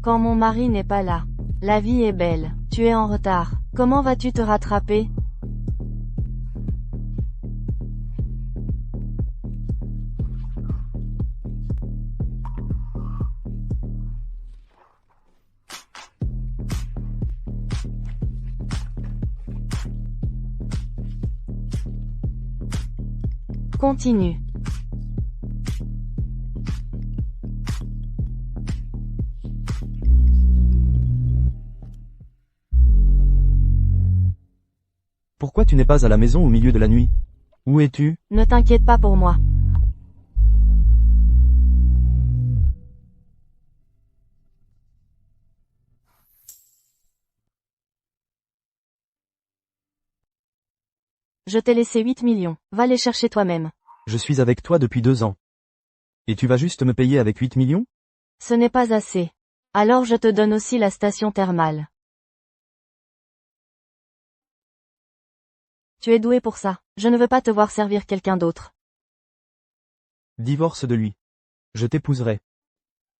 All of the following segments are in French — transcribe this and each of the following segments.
Quand mon mari n'est pas là. La vie est belle. Tu es en retard. Comment vas-tu te rattraper? Continue. Pourquoi tu n'es pas à la maison au milieu de la nuit? Où es-tu? Ne t'inquiète pas pour moi. Je t'ai laissé 8 millions. Va les chercher toi-même. Je suis avec toi depuis 2 ans. Et tu vas juste me payer avec 8 millions? Ce n'est pas assez. Alors je te donne aussi la station thermale. Tu es doué pour ça. Je ne veux pas te voir servir quelqu'un d'autre. Divorce de lui. Je t'épouserai.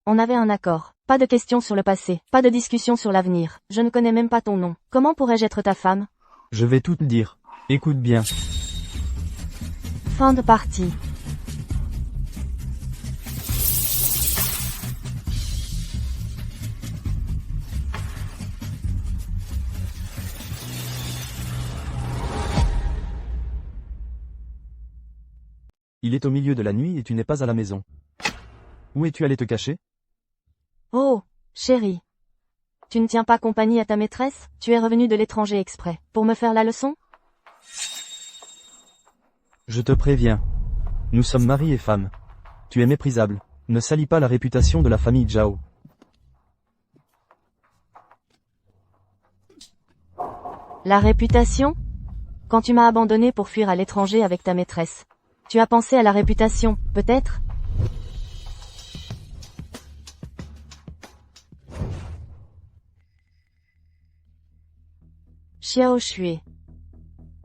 On avait un accord. Pas de questions sur le passé. Pas de discussion sur l'avenir. Je ne connais même pas ton nom. Comment pourrais-je être ta femme? Je vais tout te dire. Écoute bien. Fin de partie. Il est au milieu de la nuit et tu n'es pas à la maison. Où es-tu allé te cacher? Oh, chérie. Tu ne tiens pas compagnie à ta maîtresse? Tu es revenu de l'étranger exprès. Pour me faire la leçon? Je te préviens. Nous sommes mari et femme. Tu es méprisable. Ne salis pas la réputation de la famille Zhao. La réputation? Quand tu m'as abandonné pour fuir à l'étranger avec ta maîtresse. Tu as pensé à la réputation, peut-être? Xiao Shui.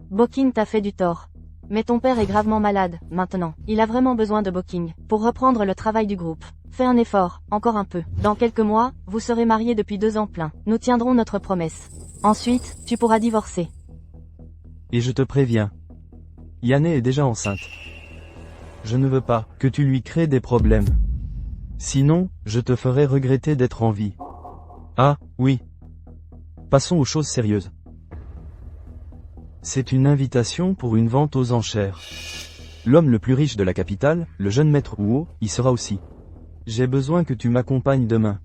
Boking t'a fait du tort. Mais ton père est gravement malade, maintenant. Il a vraiment besoin de Boking, pour reprendre le travail du groupe. Fais un effort, encore un peu. Dans quelques mois, vous serez mariés depuis 2 ans pleins. Nous tiendrons notre promesse. Ensuite, tu pourras divorcer. Et je te préviens. Yanné est déjà enceinte. Je ne veux pas que tu lui crées des problèmes. Sinon, je te ferai regretter d'être en vie. Ah, oui. Passons aux choses sérieuses. C'est une invitation pour une vente aux enchères. L'homme le plus riche de la capitale, le jeune maître Huo, y sera aussi. J'ai besoin que tu m'accompagnes demain.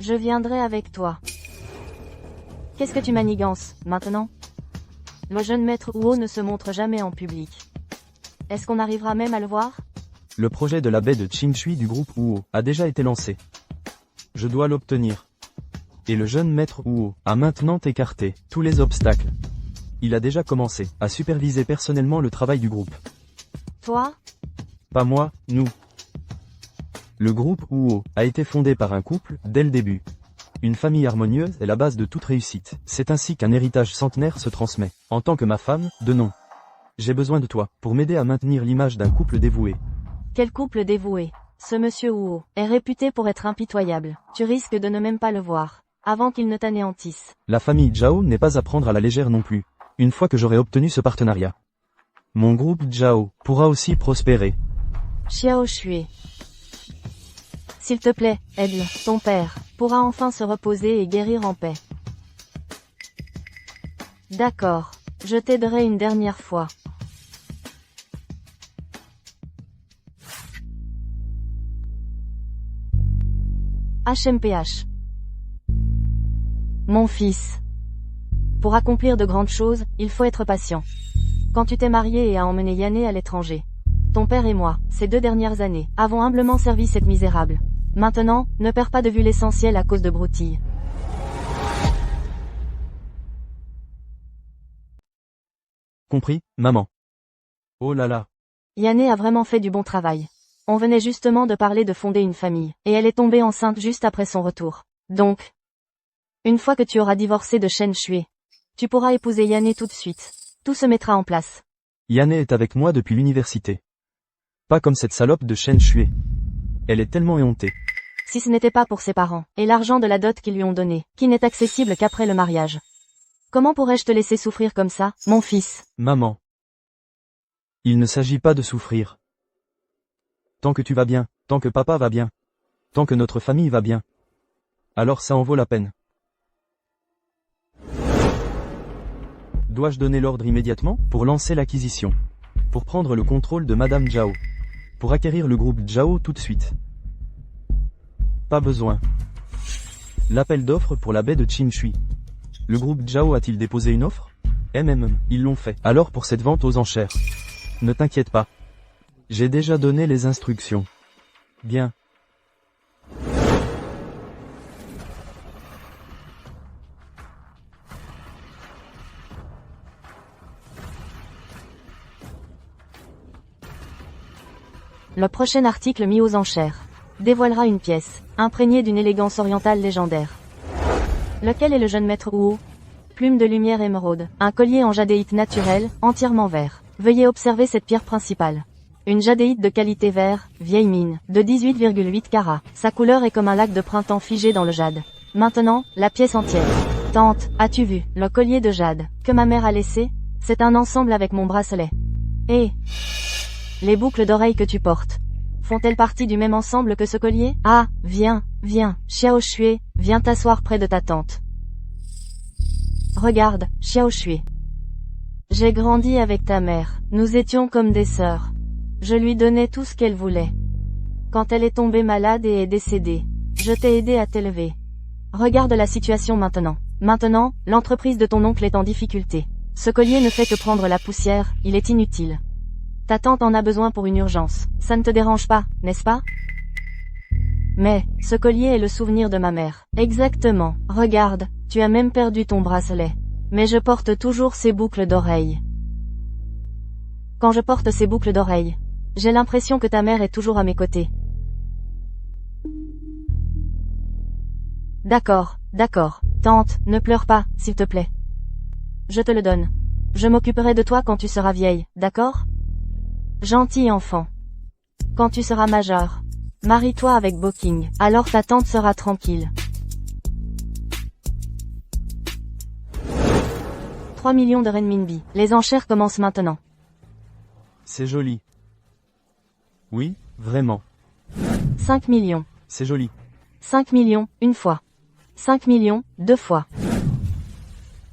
Je viendrai avec toi. Qu'est-ce que tu manigances, maintenant? Le jeune maître Huo ne se montre jamais en public. Est-ce qu'on arrivera même à le voir? Le projet de la baie de Qingshui du groupe Huo a déjà été lancé. Je dois l'obtenir. Et le jeune maître Huo a maintenant écarté tous les obstacles. Il a déjà commencé à superviser personnellement le travail du groupe. Toi? Pas moi, nous. Le groupe Huo a été fondé par un couple dès le début. Une famille harmonieuse est la base de toute réussite. C'est ainsi qu'un héritage centenaire se transmet. En tant que ma femme, de nom. J'ai besoin de toi pour m'aider à maintenir l'image d'un couple dévoué. Quel couple dévoué. Ce monsieur Huo est réputé pour être impitoyable. Tu risques de ne même pas le voir, avant qu'il ne t'anéantisse. La famille Zhao n'est pas à prendre à la légère non plus. Une fois que j'aurai obtenu ce partenariat, mon groupe Zhao pourra aussi prospérer. Xiao Shui. S'il te plaît, aide-le. Ton père pourra enfin se reposer et guérir en paix. D'accord. Je t'aiderai une dernière fois. HMPH. Mon fils. Pour accomplir de grandes choses, il faut être patient. Quand tu t'es marié et as emmené Yanné à l'étranger, ton père et moi, ces 2 dernières années, avons humblement servi cette misérable. Maintenant, ne perds pas de vue l'essentiel à cause de broutilles. Compris, maman? Oh là là. Yanné a vraiment fait du bon travail. On venait justement de parler de fonder une famille, et elle est tombée enceinte juste après son retour. Donc, une fois que tu auras divorcé de Shen Shui, tu pourras épouser Yanné tout de suite. Tout se mettra en place. Yanné est avec moi depuis l'université. Pas comme cette salope de Shen Shui. Elle est tellement éhontée. si ce n'était pas pour ses parents, et l'argent de la dot qu'ils lui ont donné, qui n'est accessible qu'après le mariage. Comment pourrais-je te laisser souffrir comme ça, mon fils? Maman. Il ne s'agit pas de souffrir. Tant que tu vas bien, tant que papa va bien, tant que notre famille va bien, alors ça en vaut la peine. Dois-je donner l'ordre immédiatement pour lancer l'acquisition? Pour prendre le contrôle de Madame Zhao? Pour acquérir le groupe Zhao tout de suite? Pas besoin. L'appel d'offres pour la baie de Qinshui. Le groupe Zhao a-t-il déposé une offre? Ils l'ont fait. Alors pour cette vente aux enchères. Ne t'inquiète pas. J'ai déjà donné les instructions. Bien. Le prochain article mis aux enchères dévoilera une pièce, imprégnée d'une élégance orientale légendaire. Lequel est le jeune maître Huo? Plume de lumière émeraude, un collier en jadéite naturel, entièrement vert. Veuillez observer cette pierre principale. Une jadéite de qualité vert, vieille mine, de 18,8 carats. Sa couleur est comme un lac de printemps figé dans le jade. Maintenant, la pièce entière. Tante, as-tu vu, le collier de jade, que ma mère a laissé? C'est un ensemble avec mon bracelet. Et les boucles d'oreilles que tu portes, font-elles partie du même ensemble que ce collier? Ah, viens, Xiao Shui, viens t'asseoir près de ta tante. Regarde, Xiao Shui. J'ai grandi avec ta mère, nous étions comme des sœurs. Je lui donnais tout ce qu'elle voulait. Quand elle est tombée malade et est décédée, je t'ai aidé à t'élever. Regarde la situation maintenant. Maintenant, l'entreprise de ton oncle est en difficulté. Ce collier ne fait que prendre la poussière, il est inutile. Ta tante en a besoin pour une urgence. Ça ne te dérange pas, n'est-ce pas? Mais, ce collier est le souvenir de ma mère. Exactement. Regarde, tu as même perdu ton bracelet. Mais je porte toujours ces boucles d'oreilles. Quand je porte ces boucles d'oreilles, j'ai l'impression que ta mère est toujours à mes côtés. D'accord. Tante, ne pleure pas, s'il te plaît. Je te le donne. Je m'occuperai de toi quand tu seras vieille, d'accord? Gentil enfant. Quand tu seras majeur, marie-toi avec Boking, alors ta tante sera tranquille. 3 millions de renminbi. Les enchères commencent maintenant. C'est joli. Oui, vraiment. 5 millions. C'est joli. 5 millions, une fois. 5 millions, deux fois.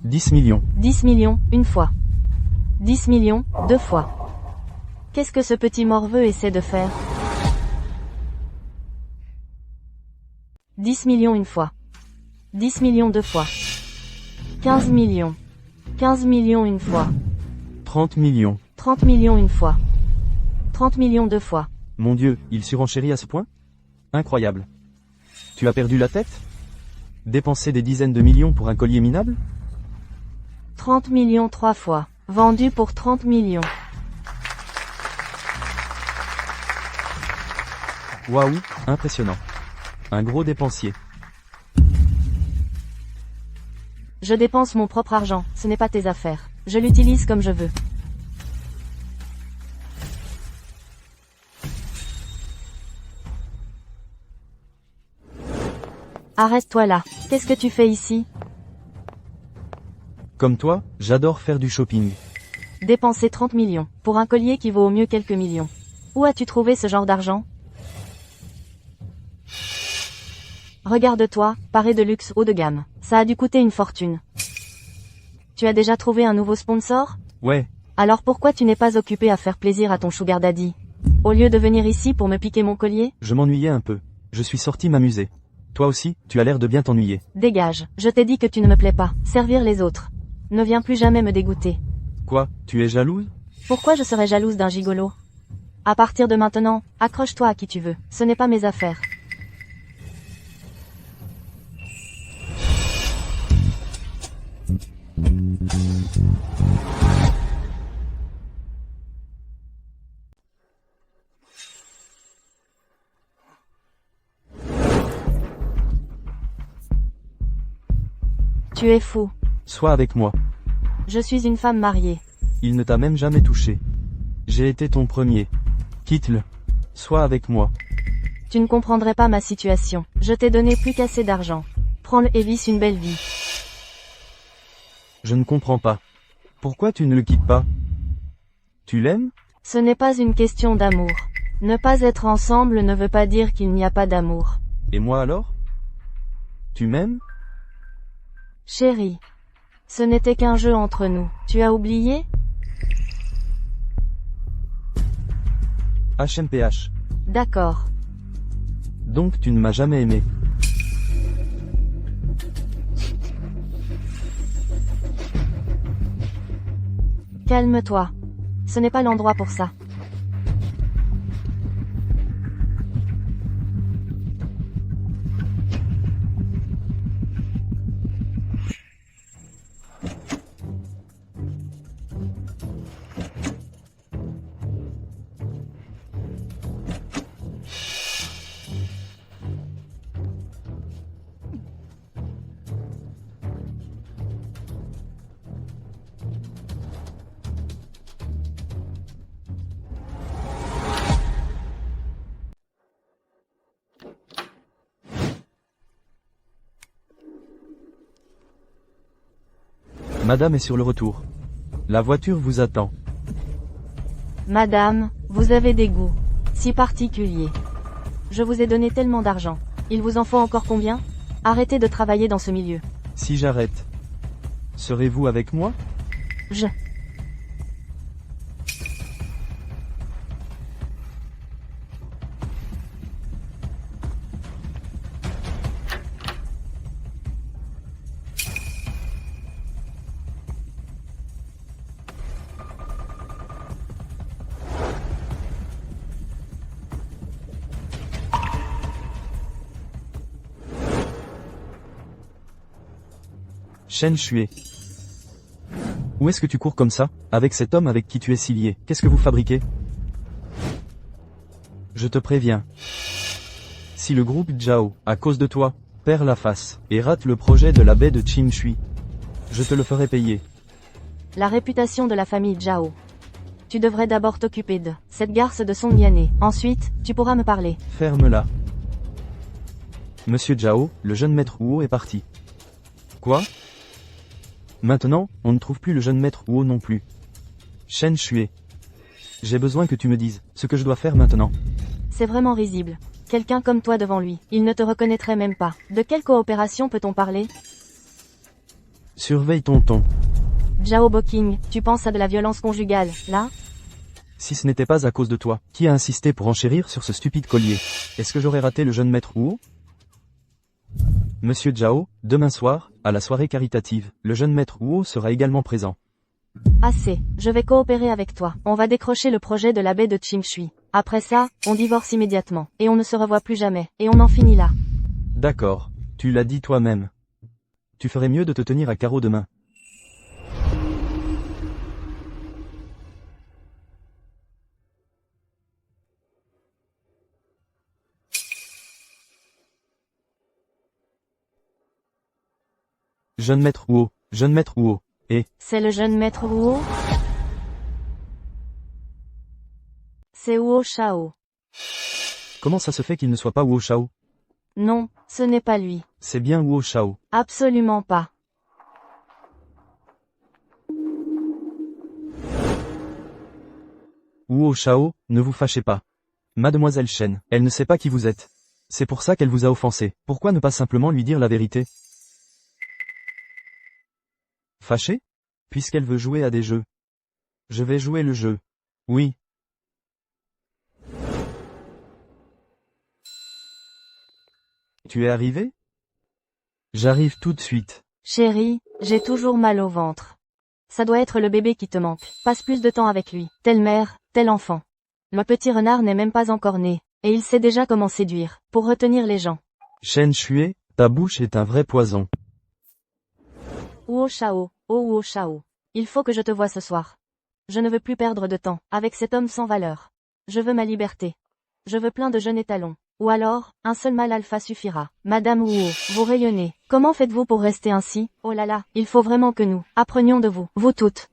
10 millions. 10 millions, une fois. 10 millions, deux fois. Qu'est-ce que ce petit morveux essaie de faire? 10 millions une fois. 10 millions deux fois. 15 millions. 15 millions une fois. 30 millions. 30 millions une fois. 30 millions deux fois. Mon Dieu, il surenchérit à ce point? Incroyable. Tu as perdu la tête? Dépenser des dizaines de millions pour un collier minable? 30 millions trois fois. Vendu pour 30 millions. Waouh, impressionnant. Un gros dépensier. Je dépense mon propre argent, ce n'est pas tes affaires. Je l'utilise comme je veux. Arrête-toi là. Qu'est-ce que tu fais ici? Comme toi, j'adore faire du shopping. Dépenser 30 millions, pour un collier qui vaut au mieux quelques millions. Où as-tu trouvé ce genre d'argent? Regarde-toi, paré de luxe haut de gamme. Ça a dû coûter une fortune. Tu as déjà trouvé un nouveau sponsor? Ouais. Alors pourquoi tu n'es pas occupé à faire plaisir à ton sugar daddy? Au lieu de venir ici pour me piquer mon collier? Je m'ennuyais un peu. Je suis sorti m'amuser. Toi aussi, tu as l'air de bien t'ennuyer. Dégage, je t'ai dit que tu ne me plais pas. Servir les autres. Ne viens plus jamais me dégoûter. Quoi, tu es jalouse? Pourquoi je serais jalouse d'un gigolo? À partir de maintenant, accroche-toi à qui tu veux. Ce n'est pas mes affaires. Tu es fou. Sois avec moi. Je suis une femme mariée. Il ne t'a même jamais touché. J'ai été ton premier. Quitte-le. Sois avec moi. Tu ne comprendrais pas ma situation. Je t'ai donné plus qu'assez d'argent. Prends-le et vis une belle vie. Je ne comprends pas. Pourquoi tu ne le quittes pas? Tu l'aimes? Ce n'est pas une question d'amour. Ne pas être ensemble ne veut pas dire qu'il n'y a pas d'amour. Et moi alors? Tu m'aimes? Chérie. Ce n'était qu'un jeu entre nous. Tu as oublié? HMPH. D'accord. Donc tu ne m'as jamais aimé. Calme-toi. Ce n'est pas l'endroit pour ça. Madame est sur le retour. La voiture vous attend. Madame, vous avez des goûts si particuliers. Je vous ai donné tellement d'argent. Il vous en faut encore combien? Arrêtez de travailler dans ce milieu. Si j'arrête, serez-vous avec moi? Je... Shen Shui. Où est-ce que tu cours comme ça, avec cet homme avec qui tu es si lié? Qu'est-ce que vous fabriquez? Je te préviens. Si le groupe Zhao, à cause de toi, perd la face, et rate le projet de la baie de Qin Shui, je te le ferai payer. La réputation de la famille Zhao. Tu devrais d'abord t'occuper de cette garce de Song Yané. Ensuite, tu pourras me parler. Ferme-la. Monsieur Zhao, le jeune maître Huo est parti. Quoi? Maintenant, on ne trouve plus le jeune maître Huo non plus. Shen Shui. J'ai besoin que tu me dises ce que je dois faire maintenant. C'est vraiment risible. Quelqu'un comme toi devant lui, il ne te reconnaîtrait même pas. De quelle coopération peut-on parler? Surveille ton ton. Zhao Boking, tu penses à de la violence conjugale, là? Si ce n'était pas à cause de toi, qui a insisté pour enchérir sur ce stupide collier? Est-ce que j'aurais raté le jeune maître Huo? Monsieur Zhao, demain soir, à la soirée caritative, le jeune maître Huo sera également présent. Assez, je vais coopérer avec toi. On va décrocher le projet de la baie de Qin Shui. Après ça, on divorce immédiatement, et on ne se revoit plus jamais, et on en finit là. D'accord, tu l'as dit toi-même. Tu ferais mieux de te tenir à carreau demain. Jeune maître Huo, et... C'est le jeune maître Huo? C'est Huo Shao. Comment ça se fait qu'il ne soit pas Huo Shao? Non, ce n'est pas lui. C'est bien Huo Shao. Absolument pas. Huo Shao, ne vous fâchez pas. Mademoiselle Shen, elle ne sait pas qui vous êtes. C'est pour ça qu'elle vous a offensé. Pourquoi ne pas simplement lui dire la vérité? Fâchée? Puisqu'elle veut jouer à des jeux. Je vais jouer le jeu. Oui. Tu es arrivé? J'arrive tout de suite. Chérie, j'ai toujours mal au ventre. Ça doit être le bébé qui te manque. Passe plus de temps avec lui. Telle mère, tel enfant. Le petit renard n'est même pas encore né, et il sait déjà comment séduire, pour retenir les gens. Shen Shui, ta bouche est un vrai poison. Huo Shao, oh Huo Shao. Il faut que je te voie ce soir. Je ne veux plus perdre de temps, avec cet homme sans valeur. Je veux ma liberté. Je veux plein de jeunes étalons. Ou alors, un seul mâle alpha suffira. Madame Huo, vous rayonnez. Comment faites-vous pour rester ainsi? Oh là là, il faut vraiment que nous apprenions de vous, vous toutes.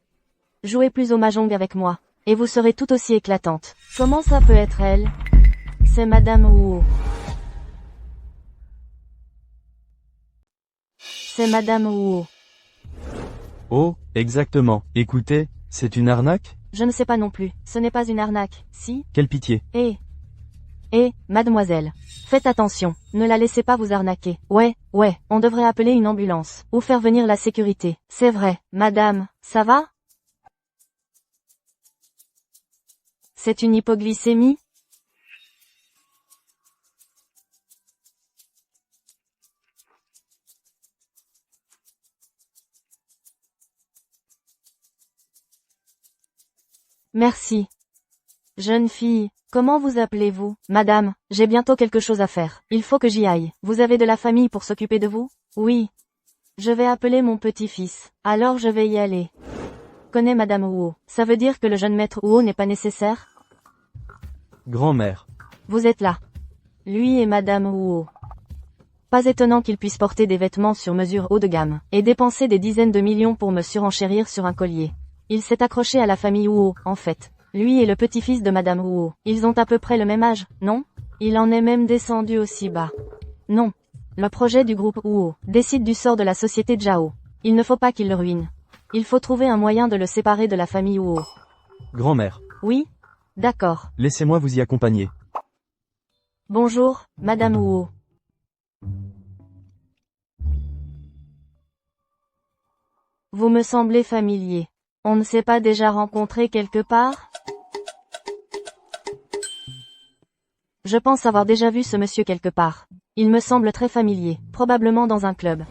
Jouez plus au mahjong avec moi, et vous serez tout aussi éclatante. Comment ça peut être elle? C'est Madame Huo. C'est Madame Huo. Oh, exactement. Écoutez, c'est une arnaque? Je ne sais pas non plus. Ce n'est pas une arnaque, si? Quelle pitié. Mademoiselle. Faites attention, ne la laissez pas vous arnaquer. Ouais, on devrait appeler une ambulance, ou faire venir la sécurité. C'est vrai, madame, ça va? C'est une hypoglycémie? Merci. Jeune fille, comment vous appelez-vous? Madame, j'ai bientôt quelque chose à faire. Il faut que j'y aille. Vous avez de la famille pour s'occuper de vous? Oui. Je vais appeler mon petit-fils. Alors je vais y aller. Connais Madame Huo. Ça veut dire que le jeune maître Huo n'est pas nécessaire? Grand-mère. Vous êtes là. Lui et Madame Huo. Pas étonnant qu'il puisse porter des vêtements sur mesure haut de gamme, et dépenser des dizaines de millions pour me surenchérir sur un collier. Il s'est accroché à la famille Huo, en fait. Lui et le petit-fils de Madame Huo. Ils ont à peu près le même âge, non? Il en est même descendu aussi bas. Non. Le projet du groupe Huo décide du sort de la société Zhao. Il ne faut pas qu'il le ruine. Il faut trouver un moyen de le séparer de la famille Huo. Grand-mère. Oui? D'accord. Laissez-moi vous y accompagner. Bonjour, Madame Huo. Vous me semblez familier. On ne s'est pas déjà rencontré quelque part? Je pense avoir déjà vu ce monsieur quelque part. Il me semble très familier, probablement dans un club.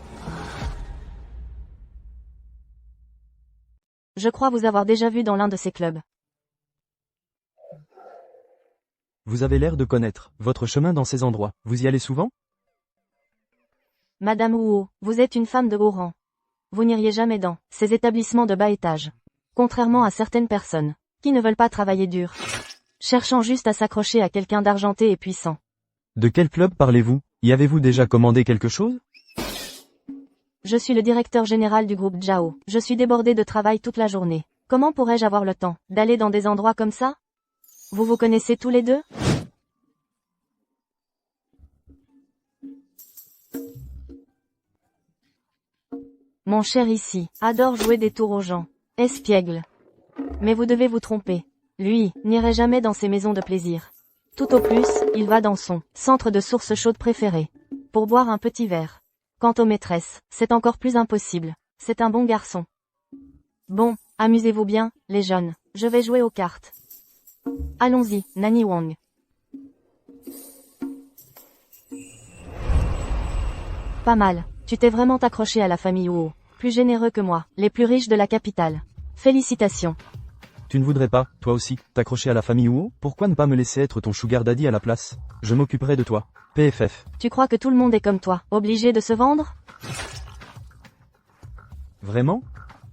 Je crois vous avoir déjà vu dans l'un de ces clubs. Vous avez l'air de connaître votre chemin dans ces endroits. Vous y allez souvent? Madame Huo, vous êtes une femme de haut rang. Vous n'iriez jamais dans ces établissements de bas étage. Contrairement à certaines personnes, qui ne veulent pas travailler dur, cherchant juste à s'accrocher à quelqu'un d'argenté et puissant. De quel club parlez-vous? Y avez-vous déjà commandé quelque chose? Je suis le directeur général du groupe Zhao. Je suis débordé de travail toute la journée. Comment pourrais-je avoir le temps d'aller dans des endroits comme ça? Vous vous connaissez tous les deux? Mon cher ici, adore jouer des tours aux gens. Espiègle. Mais vous devez vous tromper. Lui, n'irait jamais dans ces maisons de plaisir. Tout au plus, il va dans son centre de source chaude préféré. Pour boire un petit verre. Quant aux maîtresses, c'est encore plus impossible. C'est un bon garçon. Bon, amusez-vous bien, les jeunes. Je vais jouer aux cartes. Allons-y, Nani Wang. Pas mal. Tu t'es vraiment accroché à la famille Huo. Plus généreux que moi, les plus riches de la capitale. Félicitations. Tu ne voudrais pas, toi aussi, t'accrocher à la famille Huo? Pourquoi ne pas me laisser être ton sugar daddy à la place? Je m'occuperai de toi. PFF. Tu crois que tout le monde est comme toi, obligé de se vendre? Vraiment?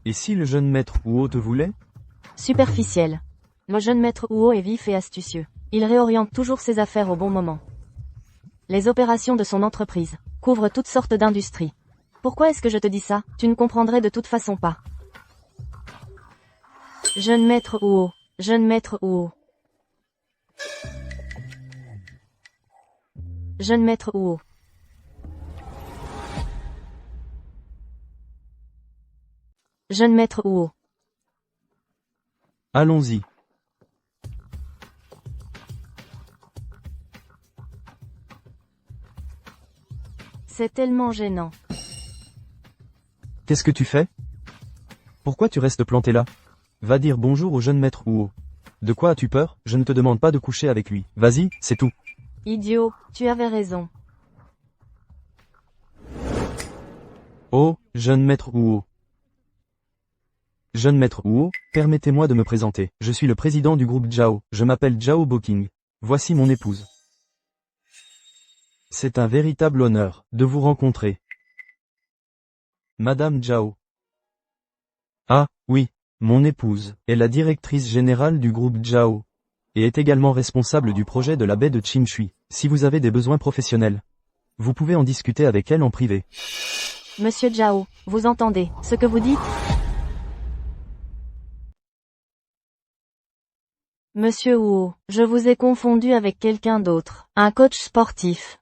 Et si le jeune maître Huo te voulait? Superficiel. Le jeune maître Huo est vif et astucieux. Il réoriente toujours ses affaires au bon moment. Les opérations de son entreprise couvrent toutes sortes d'industries. Pourquoi est-ce que je te dis ça? Tu ne comprendrais de toute façon pas. Jeune maître Huo. Jeune maître Huo. Jeune maître Huo. Jeune maître Huo. Allons-y. C'est tellement gênant. Qu'est-ce que tu fais? Pourquoi tu restes planté là? Va dire bonjour au jeune maître Huo. De quoi as-tu peur? Je ne te demande pas de coucher avec lui. Vas-y, c'est tout. Idiot, tu avais raison. Oh, jeune maître Huo. Jeune maître Huo, permettez-moi de me présenter. Je suis le président du groupe Zhao. Je m'appelle Zhao Boking. Voici mon épouse. C'est un véritable honneur de vous rencontrer. Madame Zhao. Ah, oui, mon épouse est la directrice générale du groupe Zhao et est également responsable du projet de la baie de Qinshui. Si vous avez des besoins professionnels, vous pouvez en discuter avec elle en privé. Monsieur Zhao, vous entendez ce que vous dites? Monsieur Wu, je vous ai confondu avec quelqu'un d'autre, un coach sportif.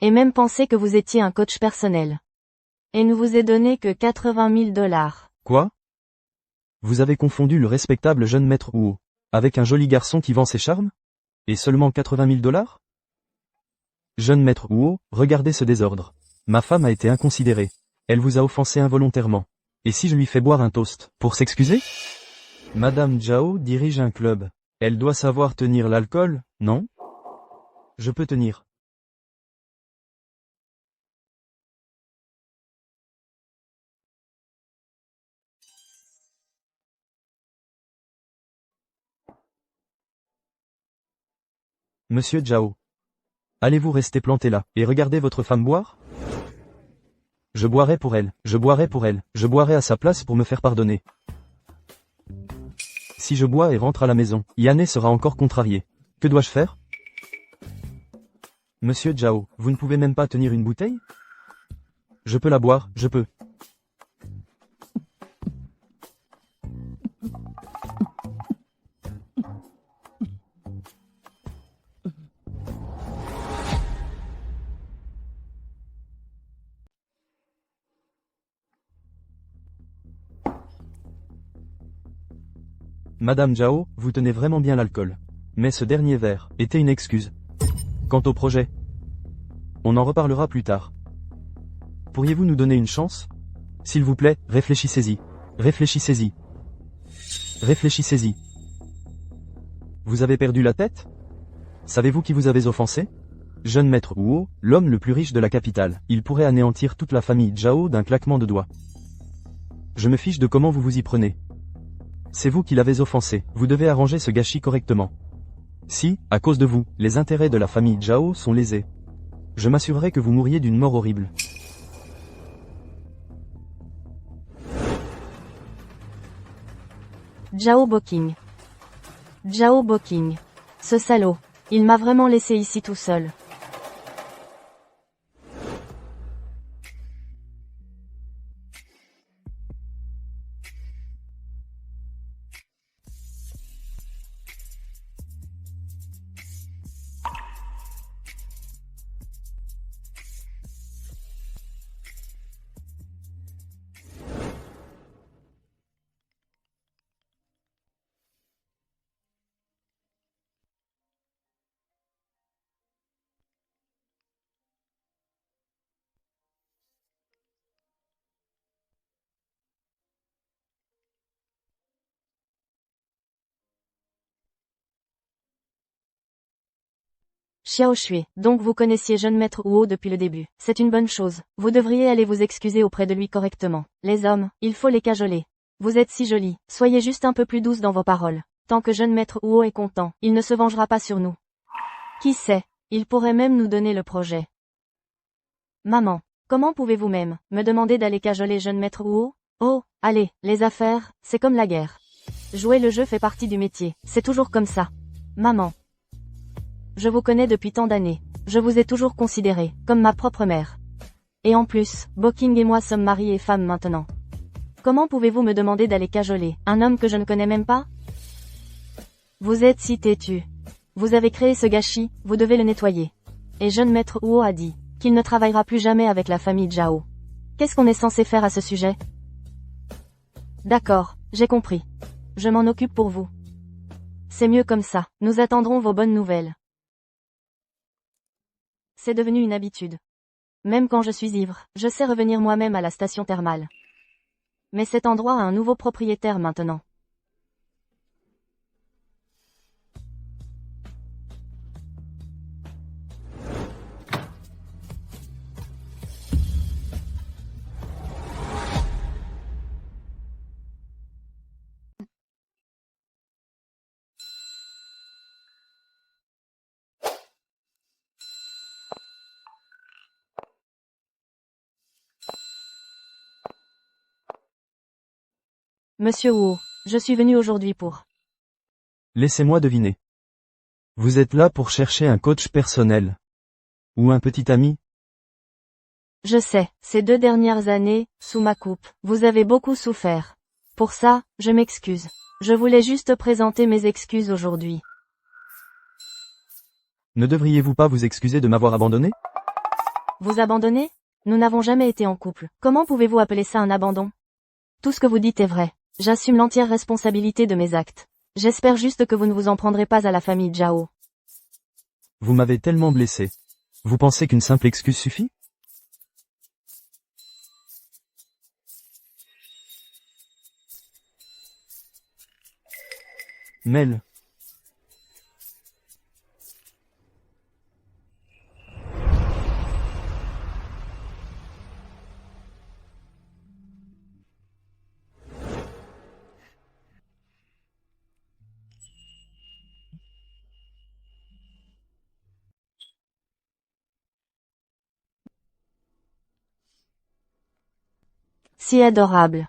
Et même pensé que vous étiez un coach personnel. Et ne vous ai donné que 80 000 dollars. Quoi? Vous avez confondu le respectable jeune maître Wu avec un joli garçon qui vend ses charmes? Et seulement 80 000 dollars? Jeune maître Wu, regardez ce désordre. Ma femme a été inconsidérée. Elle vous a offensé involontairement. Et si je lui fais boire un toast, pour s'excuser? Madame Zhao dirige un club. Elle doit savoir tenir l'alcool, non? Je peux tenir. Monsieur Zhao. Allez-vous rester planté là, et regarder votre femme boire? Je boirai pour elle, je boirai pour elle, je boirai à sa place pour me faire pardonner. Si je bois et rentre à la maison, Yanné sera encore contrarié. Que dois-je faire? Monsieur Zhao, vous ne pouvez même pas tenir une bouteille? Je peux la boire, je peux. Madame Zhao, vous tenez vraiment bien l'alcool. Mais ce dernier verre était une excuse. Quant au projet, on en reparlera plus tard. Pourriez-vous nous donner une chance? S'il vous plaît, réfléchissez-y. Réfléchissez-y. Réfléchissez-y. Vous avez perdu la tête? Savez-vous qui vous avez offensé? Jeune maître Wu, l'homme le plus riche de la capitale. Il pourrait anéantir toute la famille Zhao d'un claquement de doigts. Je me fiche de comment vous vous y prenez. C'est vous qui l'avez offensé, vous devez arranger ce gâchis correctement. Si, à cause de vous, les intérêts de la famille Zhao sont lésés, je m'assurerai que vous mouriez d'une mort horrible. Zhao Boking. Zhao Boking. Ce salaud. Il m'a vraiment laissé ici tout seul. Xiao Shui, donc vous connaissiez jeune maître Wu depuis le début. C'est une bonne chose. Vous devriez aller vous excuser auprès de lui correctement. Les hommes, il faut les cajoler. Vous êtes si jolie. Soyez juste un peu plus douce dans vos paroles. Tant que jeune maître Wu est content, il ne se vengera pas sur nous. Qui sait, il pourrait même nous donner le projet. Maman, comment pouvez-vous même me demander d'aller cajoler jeune maître Wu? Oh, allez, les affaires, c'est comme la guerre. Jouer le jeu fait partie du métier. C'est toujours comme ça. Maman. Je vous connais depuis tant d'années. Je vous ai toujours considéré comme ma propre mère. Et en plus, Boking et moi sommes mari et femme maintenant. Comment pouvez-vous me demander d'aller cajoler un homme que je ne connais même pas? Vous êtes si têtu. Vous avez créé ce gâchis, vous devez le nettoyer. Et jeune maître Wu a dit qu'il ne travaillera plus jamais avec la famille Zhao. Qu'est-ce qu'on est censé faire à ce sujet? D'accord, j'ai compris. Je m'en occupe pour vous. C'est mieux comme ça, nous attendrons vos bonnes nouvelles. C'est devenu une habitude. Même quand je suis ivre, je sais revenir moi-même à la station thermale. Mais cet endroit a un nouveau propriétaire maintenant. Monsieur Wu, je suis venu aujourd'hui pour... Laissez-moi deviner. Vous êtes là pour chercher un coach personnel. Ou un petit ami? Je sais, ces 2 dernières années, sous ma coupe, vous avez beaucoup souffert. Pour ça, je m'excuse. Je voulais juste présenter mes excuses aujourd'hui. Ne devriez-vous pas vous excuser de m'avoir abandonné? Vous abandonner? Nous n'avons jamais été en couple. Comment pouvez-vous appeler ça un abandon? Tout ce que vous dites est vrai. J'assume l'entière responsabilité de mes actes. J'espère juste que vous ne vous en prendrez pas à la famille Zhao. Vous m'avez tellement blessé. Vous pensez qu'une simple excuse suffit? Mel. Si adorable.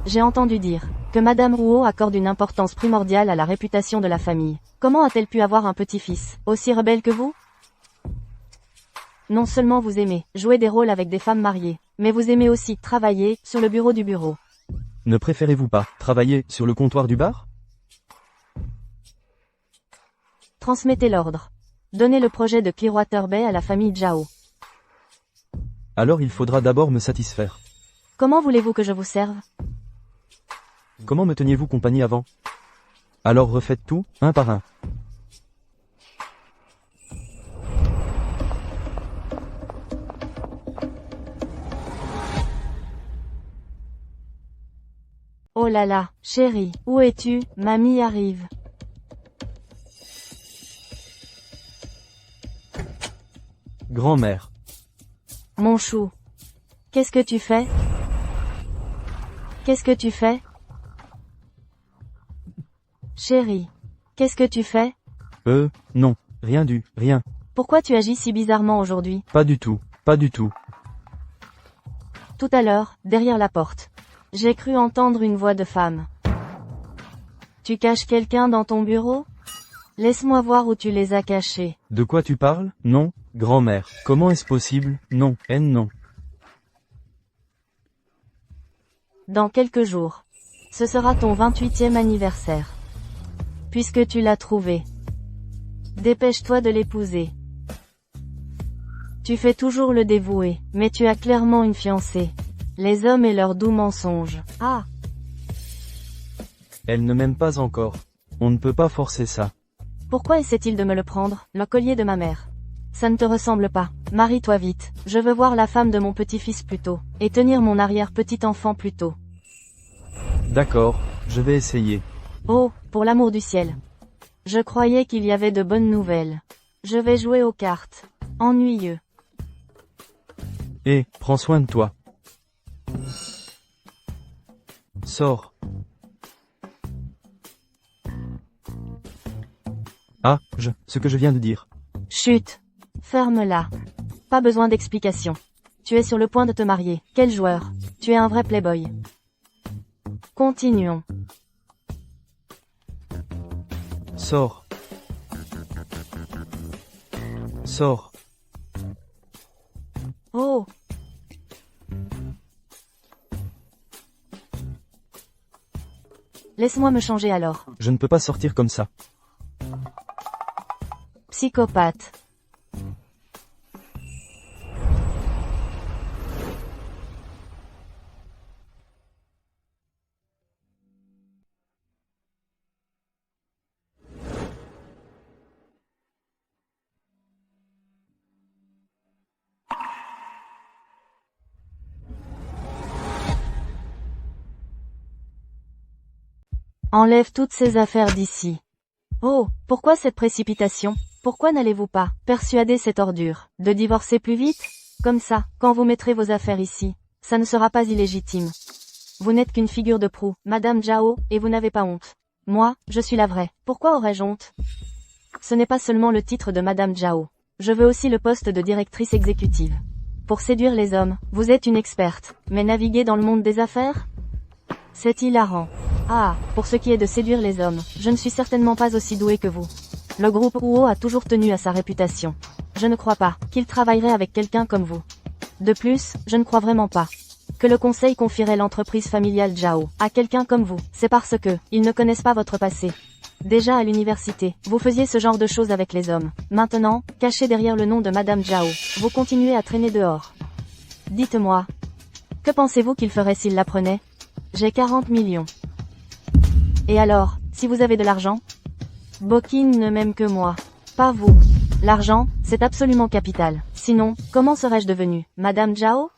J'ai entendu dire que Madame Rouault accorde une importance primordiale à la réputation de la famille. Comment a-t-elle pu avoir un petit-fils aussi rebelle que vous? Non seulement vous aimez jouer des rôles avec des femmes mariées, mais vous aimez aussi travailler sur le bureau du bureau. Ne préférez-vous pas travailler sur le comptoir du bar? Transmettez l'ordre. Donnez le projet de Clearwater Bay à la famille Zhao. Alors il faudra d'abord me satisfaire. Comment voulez-vous que je vous serve? Comment me teniez-vous compagnie avant? Alors refaites tout, un par un. Oh là là, chérie, où es-tu? Mamie arrive. Grand-mère. Mon chou. Qu'est-ce que tu fais? Qu'est-ce que tu fais? Chérie. Qu'est-ce que tu fais? Non, rien. Pourquoi tu agis si bizarrement aujourd'hui? Pas du tout, pas du tout. Tout à l'heure, derrière la porte. J'ai cru entendre une voix de femme. Tu caches quelqu'un dans ton bureau? Laisse-moi voir où tu les as cachés. De quoi tu parles? Non, grand-mère. Comment est-ce possible? Non, non. Dans quelques jours. Ce sera ton 28e anniversaire. Puisque tu l'as trouvé. Dépêche-toi de l'épouser. Tu fais toujours le dévoué, mais tu as clairement une fiancée. Les hommes et leurs doux mensonges. Ah! Elle ne m'aime pas encore. On ne peut pas forcer ça. Pourquoi essaie-t-il de me le prendre, le collier de ma mère? Ça ne te ressemble pas. Marie-toi vite. Je veux voir la femme de mon petit-fils plus tôt. Et tenir mon arrière-petit-enfant plus tôt. D'accord, je vais essayer. Oh, pour l'amour du ciel. Je croyais qu'il y avait de bonnes nouvelles. Je vais jouer aux cartes. Ennuyeux. Prends soin de toi. Sors. Ah, ce que je viens de dire. Chut. Ferme-la. Pas besoin d'explication. Tu es sur le point de te marier. Quel joueur. Tu es un vrai playboy. Continuons. Sors. Sors. Oh. Laisse-moi me changer alors. Je ne peux pas sortir comme ça. Psychopathe. Enlève toutes ces affaires d'ici. Oh, pourquoi cette précipitation? Pourquoi n'allez-vous pas persuader cette ordure de divorcer plus vite? Comme ça, quand vous mettrez vos affaires ici, ça ne sera pas illégitime. Vous n'êtes qu'une figure de proue, Madame Zhao, et vous n'avez pas honte. Moi, je suis la vraie. Pourquoi aurais-je honte? Ce n'est pas seulement le titre de Madame Zhao. Je veux aussi le poste de directrice exécutive. Pour séduire les hommes, vous êtes une experte, mais naviguer dans le monde des affaires? C'est hilarant. Ah, pour ce qui est de séduire les hommes, je ne suis certainement pas aussi doué que vous. Le groupe Huo a toujours tenu à sa réputation. Je ne crois pas qu'il travaillerait avec quelqu'un comme vous. De plus, je ne crois vraiment pas que le conseil confierait l'entreprise familiale Zhao à quelqu'un comme vous. C'est parce que ils ne connaissent pas votre passé. Déjà à l'université, vous faisiez ce genre de choses avec les hommes. Maintenant, caché derrière le nom de Madame Zhao, vous continuez à traîner dehors. Dites-moi, que pensez-vous qu'il ferait s'il l'apprenait? J'ai 40 millions. Et alors, si vous avez de l'argent? Boking ne m'aime que moi. Pas vous. L'argent, c'est absolument capital. Sinon, comment serais-je devenue Madame Zhao?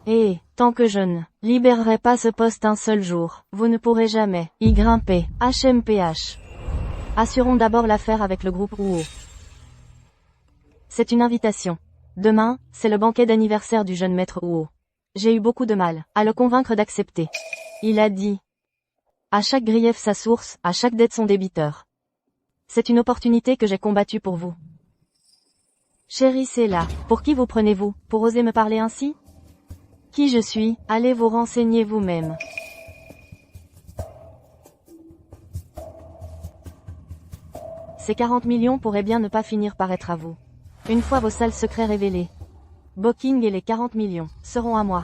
Et, tant que je ne libérerai pas ce poste un seul jour, vous ne pourrez jamais y grimper. HMPH. Assurons d'abord l'affaire avec le groupe Huo. C'est une invitation. Demain, c'est le banquet d'anniversaire du jeune maître Huo. J'ai eu beaucoup de mal à le convaincre d'accepter. Il a dit: à chaque grief sa source, à chaque dette son débiteur. C'est une opportunité que j'ai combattue pour vous. Chérie, c'est là. Pour qui vous prenez-vous, pour oser me parler ainsi? Qui je suis, allez vous renseigner vous-même. Ces 40 millions pourraient bien ne pas finir par être à vous. Une fois vos sales secrets révélés, Boking et les 40 millions seront à moi.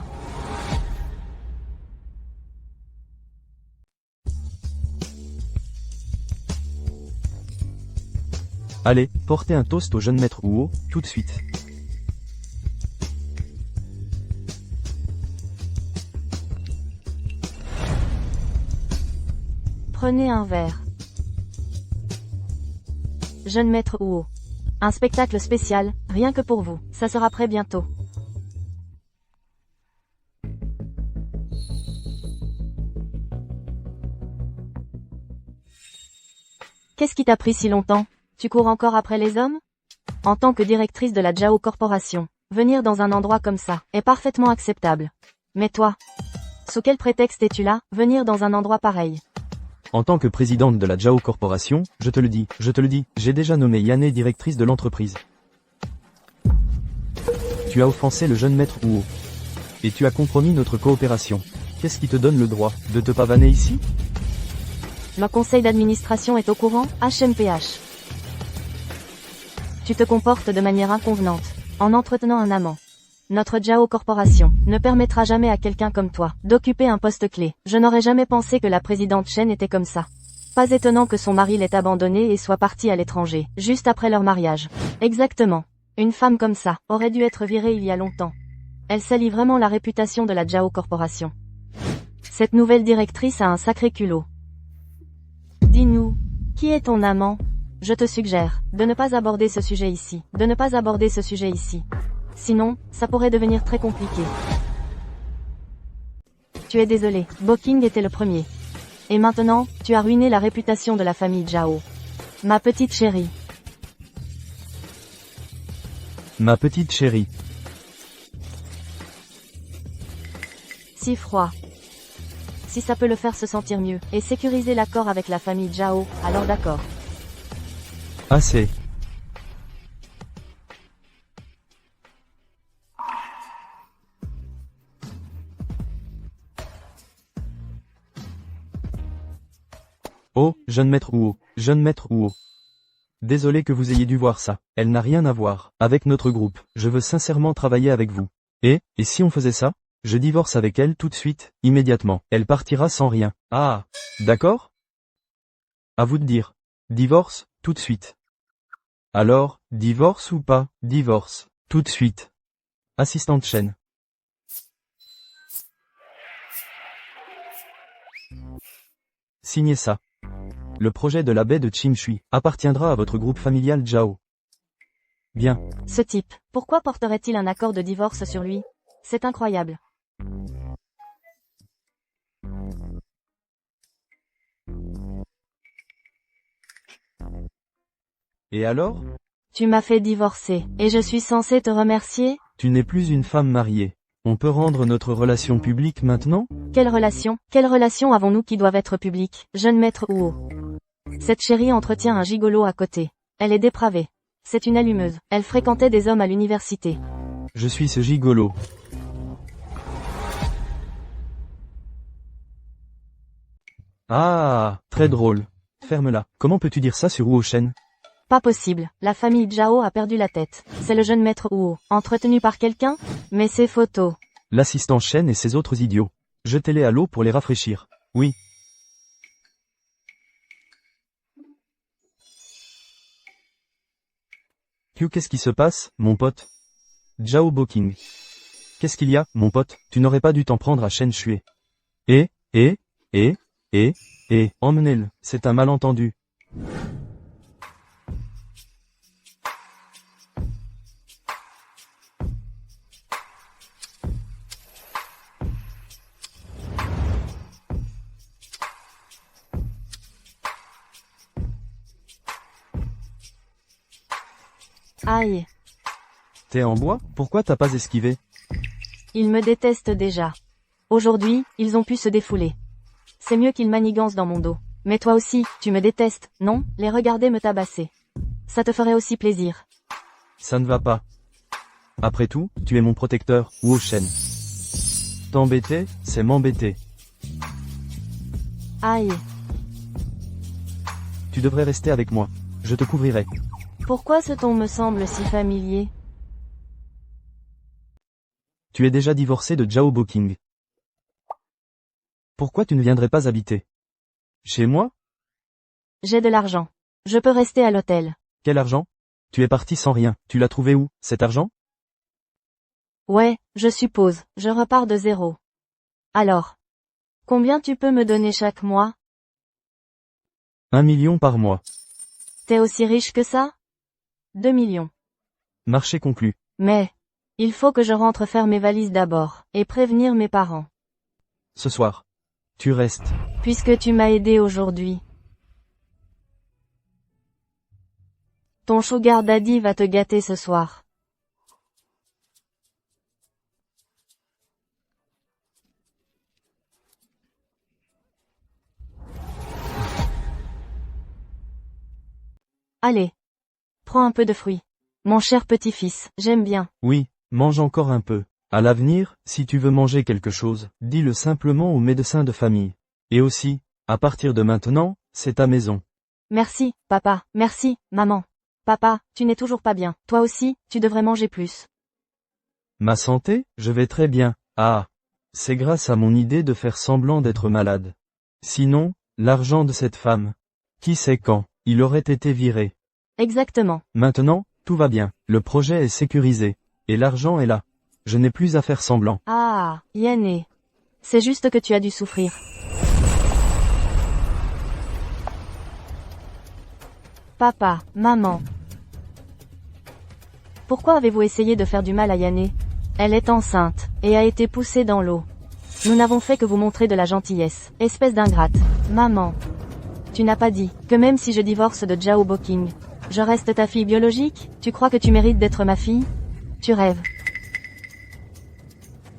Allez, portez un toast au jeune maître Huo, tout de suite. Prenez un verre. Jeune maître Huo. Un spectacle spécial, rien que pour vous. Ça sera prêt bientôt. Qu'est-ce qui t'a pris si longtemps? Tu cours encore après les hommes? En tant que directrice de la Zhao Corporation, venir dans un endroit comme ça est parfaitement acceptable. Mais toi, sous quel prétexte es-tu là, venir dans un endroit pareil? En tant que présidente de la Zhao Corporation, je te le dis, j'ai déjà nommé Yane directrice de l'entreprise. Tu as offensé le jeune maître Huo. Et tu as compromis notre coopération. Qu'est-ce qui te donne le droit de te pavaner ici? Le conseil d'administration est au courant, HMPH. Tu te comportes de manière inconvenante, en entretenant un amant. Notre Zhao Corporation ne permettra jamais à quelqu'un comme toi d'occuper un poste clé. Je n'aurais jamais pensé que la présidente Chen était comme ça. Pas étonnant que son mari l'ait abandonnée et soit parti à l'étranger, juste après leur mariage. Exactement. Une femme comme ça aurait dû être virée il y a longtemps. Elle salit vraiment la réputation de la Zhao Corporation. Cette nouvelle directrice a un sacré culot. Dis-nous, qui est ton amant? Je te suggère de ne pas aborder ce sujet ici. Sinon, ça pourrait devenir très compliqué. Tu es désolé, Boking était le premier. Et maintenant, tu as ruiné la réputation de la famille Zhao. Ma petite chérie. Ma petite chérie. Si froid. Si ça peut le faire se sentir mieux, et sécuriser l'accord avec la famille Zhao, alors d'accord. Assez. Oh, jeune maître Huo. Désolé que vous ayez dû voir ça. Elle n'a rien à voir avec notre groupe. Je veux sincèrement travailler avec vous. Et si on faisait ça? Je divorce avec elle tout de suite, immédiatement. Elle partira sans rien. Ah, d'accord? À vous de dire. Divorce, tout de suite. Alors, divorce ou pas? Divorce, tout de suite. Assistante Chen. Signez ça. Le projet de la baie de Qingshui appartiendra à votre groupe familial Zhao. Bien. Ce type, pourquoi porterait-il un accord de divorce sur lui? C'est incroyable. Et alors? Tu m'as fait divorcer, et je suis censée te remercier? Tu n'es plus une femme mariée. On peut rendre notre relation publique maintenant? Quelle relation? Quelle relation avons-nous qui doivent être publiques, jeune maître Huo? Cette chérie entretient un gigolo à côté. Elle est dépravée. C'est une allumeuse. Elle fréquentait des hommes à l'université. Je suis ce gigolo. Ah, très drôle. Ferme-la. Comment peux-tu dire ça sur Huo Shen? Pas possible. La famille Zhao a perdu la tête. C'est le jeune maître Huo, entretenu par quelqu'un? Mais ces photos. L'assistant Shen et ses autres idiots. Jetez-les à l'eau pour les rafraîchir. Oui. Qu'est-ce qui se passe, mon pote? Zhao Boking. Qu'est-ce qu'il y a, mon pote? Tu n'aurais pas dû t'en prendre à Shen Shui. Emmenez-le, c'est un malentendu. Aïe. T'es en bois? Pourquoi t'as pas esquivé? Ils me détestent déjà. Aujourd'hui, ils ont pu se défouler. C'est mieux qu'ils manigancent dans mon dos. Mais toi aussi, tu me détestes, non? Les regarder me tabasser. Ça te ferait aussi plaisir. Ça ne va pas. Après tout, tu es mon protecteur, Huo Shen. T'embêter, c'est m'embêter. Aïe. Tu devrais rester avec moi. Je te couvrirai. Pourquoi ce ton me semble si familier? Tu es déjà divorcé de Zhao Boking. Pourquoi tu ne viendrais pas habiter chez moi? J'ai de l'argent. Je peux rester à l'hôtel. Quel argent? Tu es parti sans rien. Tu l'as trouvé où, cet argent? Ouais, je suppose. Je repars de zéro. Alors. Combien tu peux me donner chaque mois? 1 million par mois. T'es aussi riche que ça? 2 millions. Marché conclu. Mais, il faut que je rentre faire mes valises d'abord, et prévenir mes parents. Ce soir. Tu restes. Puisque tu m'as aidé aujourd'hui. Ton sugar daddy va te gâter ce soir. Allez. Prends un peu de fruits. Mon cher petit-fils, j'aime bien. Oui, mange encore un peu. À l'avenir, si tu veux manger quelque chose, dis-le simplement au médecin de famille. Et aussi, à partir de maintenant, c'est ta maison. Merci, papa. Merci, maman. Papa, tu n'es toujours pas bien. Toi aussi, tu devrais manger plus. Ma santé, je vais très bien. Ah. C'est grâce à mon idée de faire semblant d'être malade. Sinon, l'argent de cette femme. Qui sait quand, il aurait été viré. Exactement. Maintenant, tout va bien. Le projet est sécurisé. Et l'argent est là. Je n'ai plus à faire semblant. Ah, Yanné. C'est juste que tu as dû souffrir. Papa, maman. Pourquoi avez-vous essayé de faire du mal à Yanné? Elle est enceinte, et a été poussée dans l'eau. Nous n'avons fait que vous montrer de la gentillesse, espèce d'ingrate. Maman. Tu n'as pas dit que même si je divorce de Zhao Boking, je reste ta fille biologique? Tu crois que tu mérites d'être ma fille? Tu rêves.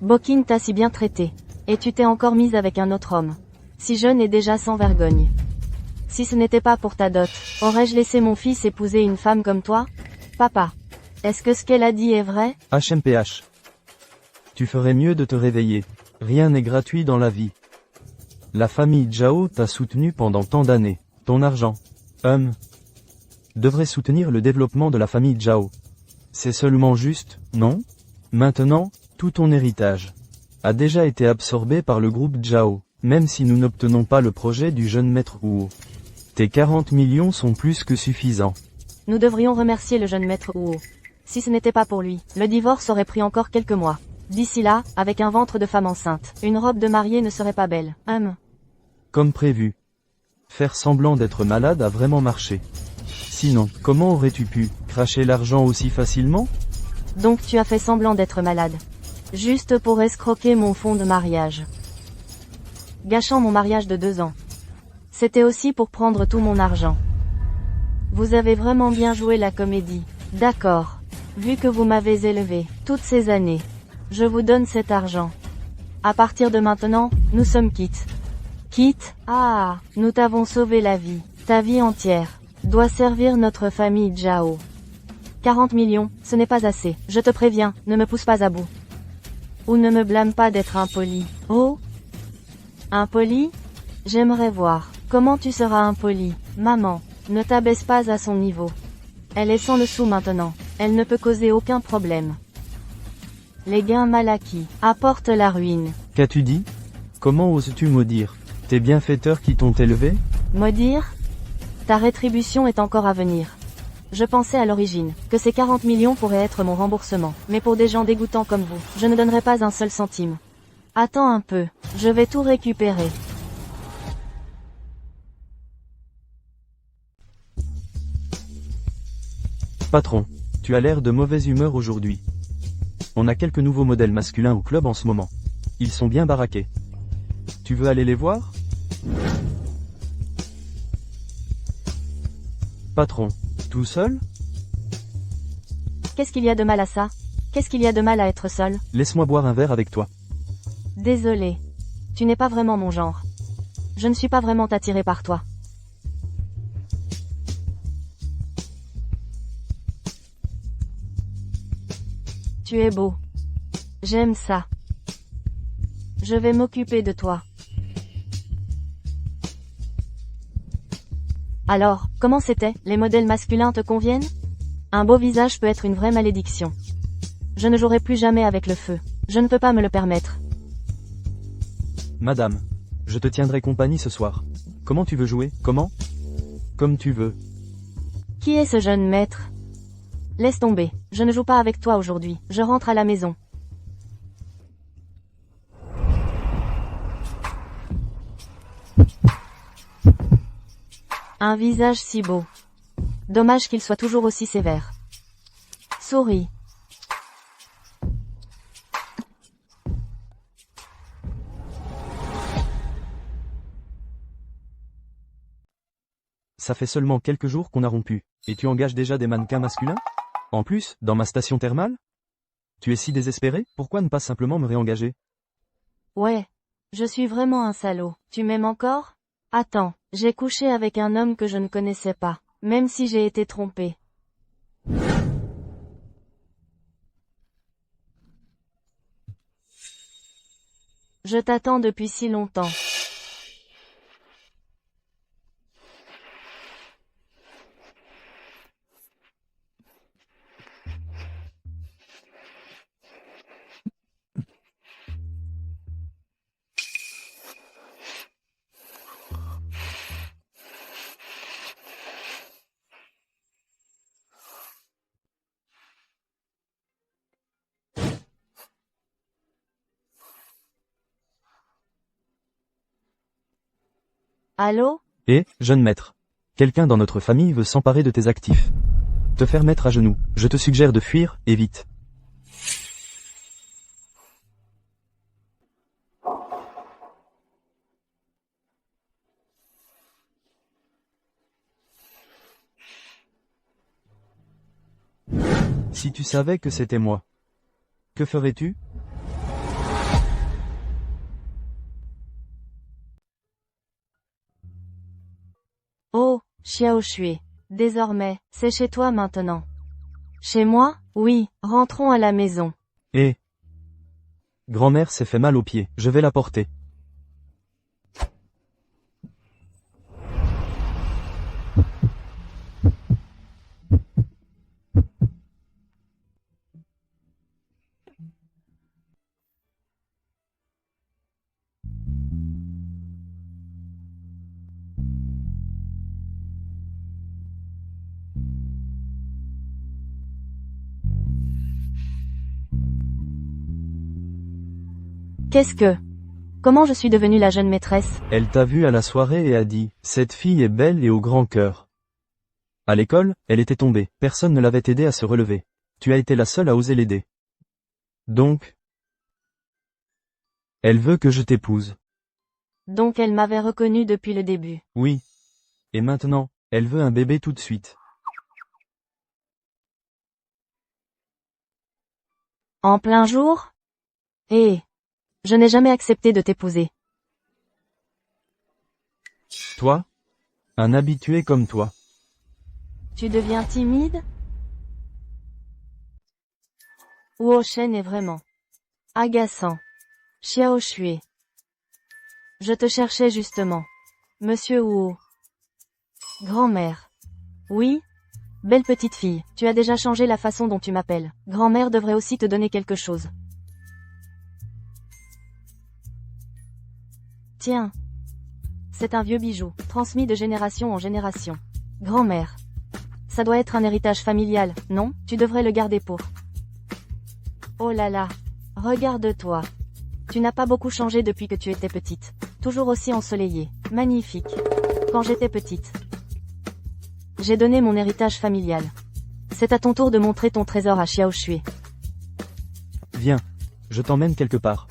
Boking t'a si bien traité. Et tu t'es encore mise avec un autre homme. Si jeune et déjà sans vergogne. Si ce n'était pas pour ta dot, aurais-je laissé mon fils épouser une femme comme toi? Papa. Est-ce que ce qu'elle a dit est vrai? HMPH. Tu ferais mieux de te réveiller. Rien n'est gratuit dans la vie. La famille Zhao t'a soutenu pendant tant d'années. Ton argent, devrait soutenir le développement de la famille Zhao. C'est seulement juste, non? Maintenant, tout ton héritage a déjà été absorbé par le groupe Zhao, même si nous n'obtenons pas le projet du jeune maître Huo. Tes 40 millions sont plus que suffisants. Nous devrions remercier le jeune maître Huo. Si ce n'était pas pour lui, le divorce aurait pris encore quelques mois. D'ici là, avec un ventre de femme enceinte, une robe de mariée ne serait pas belle. Comme prévu. Faire semblant d'être malade a vraiment marché. Sinon, comment aurais-tu pu cracher l'argent aussi facilement? Donc tu as fait semblant d'être malade. Juste pour escroquer mon fonds de mariage. Gâchant mon mariage de 2 ans. C'était aussi pour prendre tout mon argent. Vous avez vraiment bien joué la comédie. D'accord. Vu que vous m'avez élevé toutes ces années, je vous donne cet argent. À partir de maintenant, nous sommes quittes. Quittes? Ah, nous t'avons sauvé la vie. Ta vie entière doit servir notre famille Zhao. 40 millions, ce n'est pas assez. Je te préviens, ne me pousse pas à bout. Ou ne me blâme pas d'être impoli. Oh? Impoli? J'aimerais voir. Comment tu seras impoli? Maman, ne t'abaisse pas à son niveau. Elle est sans le sou maintenant. Elle ne peut causer aucun problème. Les gains mal acquis apportent la ruine. Qu'as-tu dit? Comment oses-tu maudire tes bienfaiteurs qui t'ont élevé? Maudire? Ta rétribution est encore à venir. Je pensais à l'origine que ces 40 millions pourraient être mon remboursement, mais pour des gens dégoûtants comme vous, je ne donnerai pas un seul centime. Attends un peu, je vais tout récupérer. Patron, tu as l'air de mauvaise humeur aujourd'hui. On a quelques nouveaux modèles masculins au club en ce moment. Ils sont bien baraqués. Tu veux aller les voir? Patron, tout seul? Qu'est-ce qu'il y a de mal à ça? Qu'est-ce qu'il y a de mal à être seul? Laisse-moi boire un verre avec toi. Désolé. Tu n'es pas vraiment mon genre. Je ne suis pas vraiment attiré par toi. Tu es beau. J'aime ça. Je vais m'occuper de toi. Alors, comment c'était? Les modèles masculins te conviennent? Un beau visage peut être une vraie malédiction. Je ne jouerai plus jamais avec le feu. Je ne peux pas me le permettre. Madame, je te tiendrai compagnie ce soir. Comment tu veux jouer? Comment? Comme tu veux. Qui est ce jeune maître? Laisse tomber. Je ne joue pas avec toi aujourd'hui. Je rentre à la maison. Un visage si beau. Dommage qu'il soit toujours aussi sévère. Souris. Ça fait seulement quelques jours qu'on a rompu, et tu engages déjà des mannequins masculins? En plus, dans ma station thermale? Tu es si désespéré, pourquoi ne pas simplement me réengager? Ouais. Je suis vraiment un salaud. Tu m'aimes encore? Attends, j'ai couché avec un homme que je ne connaissais pas, même si j'ai été trompée. Je t'attends depuis si longtemps. Allô? Et, jeune maître, quelqu'un dans notre famille veut s'emparer de tes actifs. Te faire mettre à genoux. Je te suggère de fuir, et vite. Si tu savais que c'était moi, que ferais-tu? Oh, Xiao Shui. Désormais, c'est chez toi maintenant. Chez moi? Oui, rentrons à la maison. Et grand-mère s'est fait mal aux pieds, je vais la porter. Qu'est-ce que? Comment je suis devenue la jeune maîtresse? Elle t'a vu à la soirée et a dit, cette fille est belle et au grand cœur. À l'école, elle était tombée, personne ne l'avait aidée à se relever. Tu as été la seule à oser l'aider. Donc, elle veut que je t'épouse. Donc elle m'avait reconnue depuis le début. Oui. Et maintenant, elle veut un bébé tout de suite. En plein jour? Eh, je n'ai jamais accepté de t'épouser. Toi? Un habitué comme toi. Tu deviens timide? Wu Shen est vraiment agaçant. Xiao Shui. Je te cherchais justement. Monsieur Wu. Grand-mère. Oui? Belle petite fille, tu as déjà changé la façon dont tu m'appelles. Grand-mère devrait aussi te donner quelque chose. Tiens. C'est un vieux bijou, transmis de génération en génération. Grand-mère. Ça doit être un héritage familial, non? Tu devrais le garder pour. Oh là là. Regarde-toi. Tu n'as pas beaucoup changé depuis que tu étais petite. Toujours aussi ensoleillée. Magnifique. Quand j'étais petite. J'ai donné mon héritage familial. C'est à ton tour de montrer ton trésor à Xiao Shui. Viens. Je t'emmène quelque part.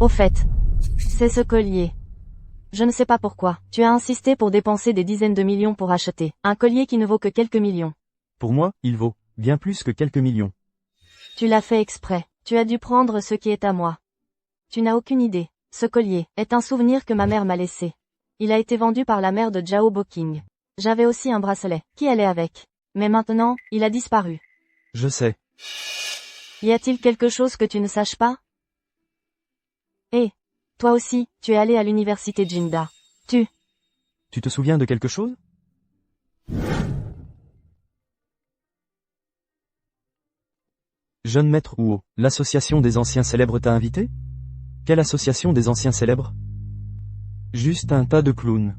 Au fait. C'est ce collier. Je ne sais pas pourquoi. Tu as insisté pour dépenser des dizaines de millions pour acheter un collier qui ne vaut que quelques millions. Pour moi, il vaut bien plus que quelques millions. Tu l'as fait exprès. Tu as dû prendre ce qui est à moi. Tu n'as aucune idée. Ce collier est un souvenir que ma mère m'a laissé. Il a été vendu par la mère de Zhao Boqing. J'avais aussi un bracelet qui allait avec. Mais maintenant, il a disparu. Je sais. Y a-t-il quelque chose que tu ne saches pas? Eh, toi aussi, tu es allé à l'université Jinda. Tu Tu te souviens de quelque chose? Jeune maître Huo, l'association des anciens célèbres t'a invité? Quelle association des anciens célèbres? Juste un tas de clowns.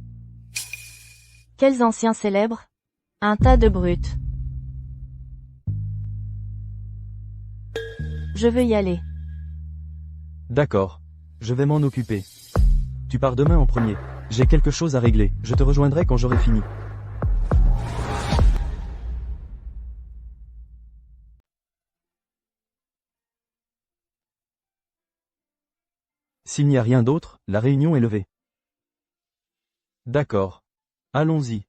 Quels anciens célèbres? Un tas de brutes. Je veux y aller. D'accord. Je vais m'en occuper. Tu pars demain en premier. J'ai quelque chose à régler. Je te rejoindrai quand j'aurai fini. S'il n'y a rien d'autre, la réunion est levée. D'accord. Allons-y.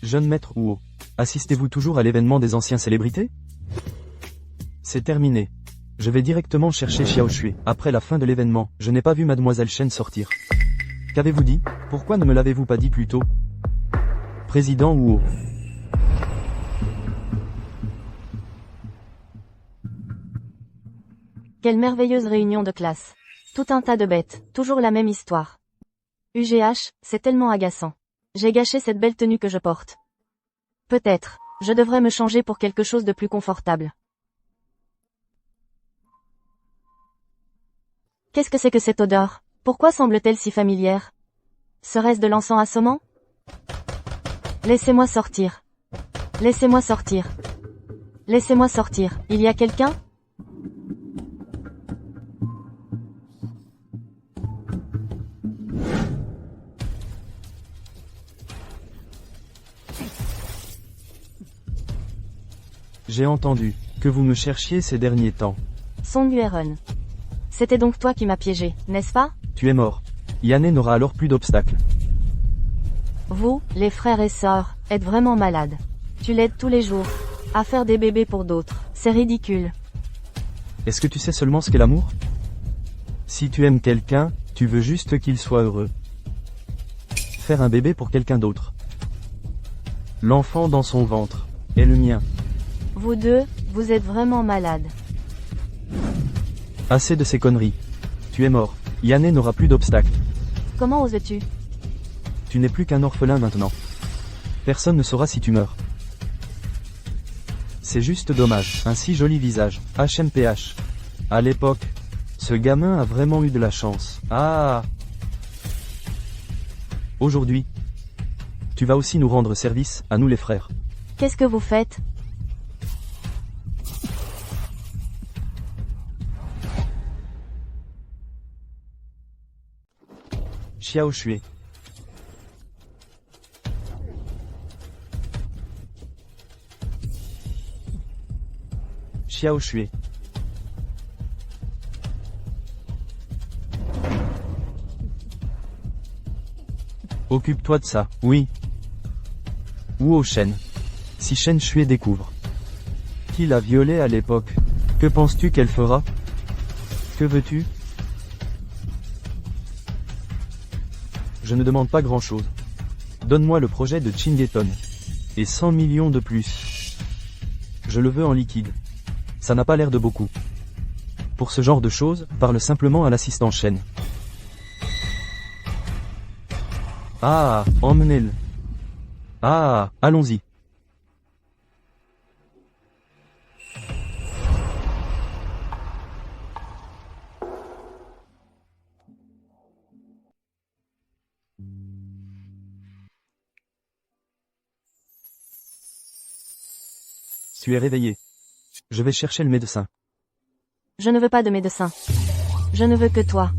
Jeune maître Huo, assistez-vous toujours à l'événement des anciens célébrités? C'est terminé. Je vais directement chercher Xiao Shui. Après la fin de l'événement, je n'ai pas vu Mademoiselle Shen sortir. Qu'avez-vous dit? Pourquoi ne me l'avez-vous pas dit plus tôt? Président Huo. Quelle merveilleuse réunion de classe. Tout un tas de bêtes, toujours la même histoire. UGH, c'est tellement agaçant. J'ai gâché cette belle tenue que je porte. Peut-être, je devrais me changer pour quelque chose de plus confortable. Qu'est-ce que c'est que cette odeur? Pourquoi semble-t-elle si familière? Serait-ce de l'encens assommant? Laissez-moi sortir. Laissez-moi sortir. Laissez-moi sortir. Il y a quelqu'un? J'ai entendu que vous me cherchiez ces derniers temps. Song Yueren. C'était donc toi qui m'as piégé, n'est-ce pas? Tu es mort. Yanné n'aura alors plus d'obstacles. Vous, les frères et sœurs, êtes vraiment malades. Tu l'aides tous les jours. À faire des bébés pour d'autres. C'est ridicule. Est-ce que tu sais seulement ce qu'est l'amour? Si tu aimes quelqu'un, tu veux juste qu'il soit heureux. Faire un bébé pour quelqu'un d'autre. L'enfant dans son ventre est le mien. Vous deux, vous êtes vraiment malades. Assez de ces conneries. Tu es mort. Yanné n'aura plus d'obstacles. Comment oses-tu? Tu n'es plus qu'un orphelin maintenant. Personne ne saura si tu meurs. C'est juste dommage. Un si joli visage. HMPH. À l'époque, ce gamin a vraiment eu de la chance. Ah! Aujourd'hui, tu vas aussi nous rendre service, à nous les frères. Qu'est-ce que vous faites? Xiao Shui. Xiao Shui. Occupe-toi de ça, oui. Ou Shen. Si Shen Shui découvre qui l'a violée à l'époque, que penses-tu qu'elle fera? Que veux-tu? Je ne demande pas grand-chose. Donne-moi le projet de Chingeton. Et 100 millions de plus. Je le veux en liquide. Ça n'a pas l'air de beaucoup. Pour ce genre de choses, parle simplement à l'assistant Shen. Ah, emmenez-le. Ah, allons-y. Tu es réveillé. Je vais chercher le médecin. Je ne veux pas de médecin. Je ne veux que toi.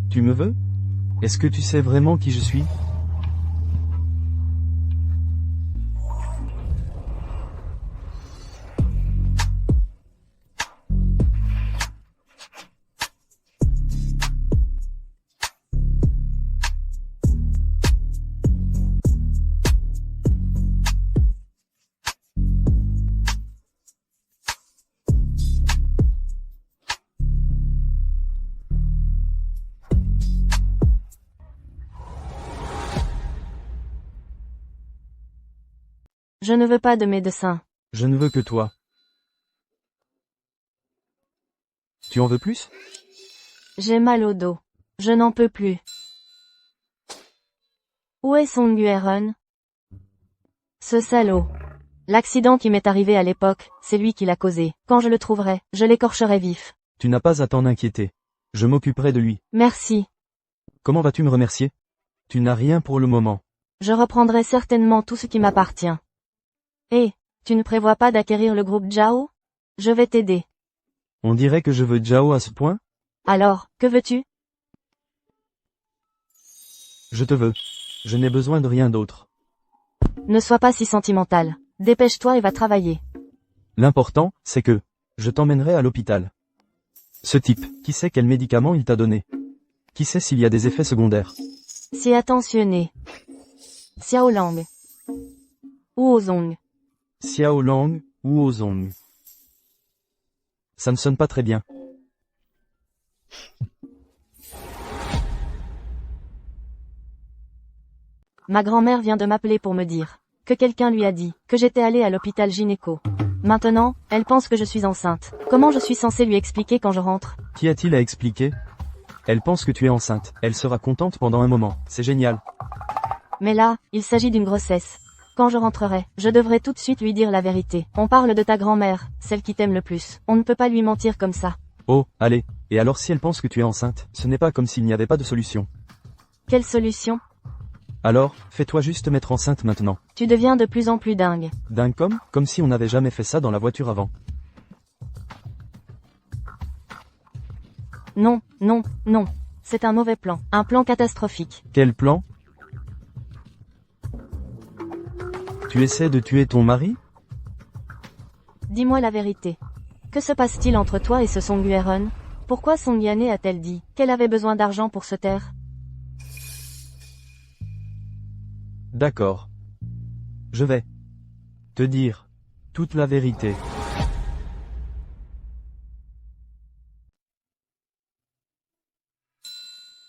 Tu me veux? Est-ce que tu sais vraiment qui je suis? Je ne veux pas de médecin. Je ne veux que toi. Tu en veux plus? J'ai mal au dos. Je n'en peux plus. Où est Song Yueren? Ce salaud. L'accident qui m'est arrivé à l'époque, c'est lui qui l'a causé. Quand je le trouverai, je l'écorcherai vif. Tu n'as pas à t'en inquiéter. Je m'occuperai de lui. Merci. Comment vas-tu me remercier? Tu n'as rien pour le moment. Je reprendrai certainement tout ce qui m'appartient. Et, tu ne prévois pas d'acquérir le groupe Zhao? Je vais t'aider. On dirait que je veux Zhao à ce point? Alors, que veux-tu? Je te veux. Je n'ai besoin de rien d'autre. Ne sois pas si sentimental. Dépêche-toi et va travailler. L'important, c'est que je t'emmènerai à l'hôpital. Ce type, qui sait quel médicament il t'a donné? Qui sait s'il y a des effets secondaires? Si attentionné. Xiao Lang. Ou Ozong. Xiao Lang, ou Ozong. Ça ne sonne pas très bien. Ma grand-mère vient de m'appeler pour me dire que quelqu'un lui a dit que j'étais allée à l'hôpital gynéco. Maintenant, elle pense que je suis enceinte. Comment je suis censée lui expliquer quand je rentre? Qu'y a-t-il à expliquer? Elle pense que tu es enceinte. Elle sera contente pendant un moment. C'est génial. Mais là, il s'agit d'une grossesse. Quand je rentrerai, je devrais tout de suite lui dire la vérité. On parle de ta grand-mère, celle qui t'aime le plus. On ne peut pas lui mentir comme ça. Oh, allez. Et alors si elle pense que tu es enceinte, ce n'est pas comme s'il n'y avait pas de solution. Quelle solution? Alors, fais-toi juste mettre enceinte maintenant. Tu deviens de plus en plus dingue. Dingue comme si on n'avait jamais fait ça dans la voiture avant. Non, non, non. C'est un mauvais plan. Un plan catastrophique. Quel plan? Tu essaies de tuer ton mari? Dis-moi la vérité. Que se passe-t-il entre toi et ce Song Yueren? Pourquoi Song Yane a-t-elle dit qu'elle avait besoin d'argent pour se taire? D'accord. Je vais te dire toute la vérité.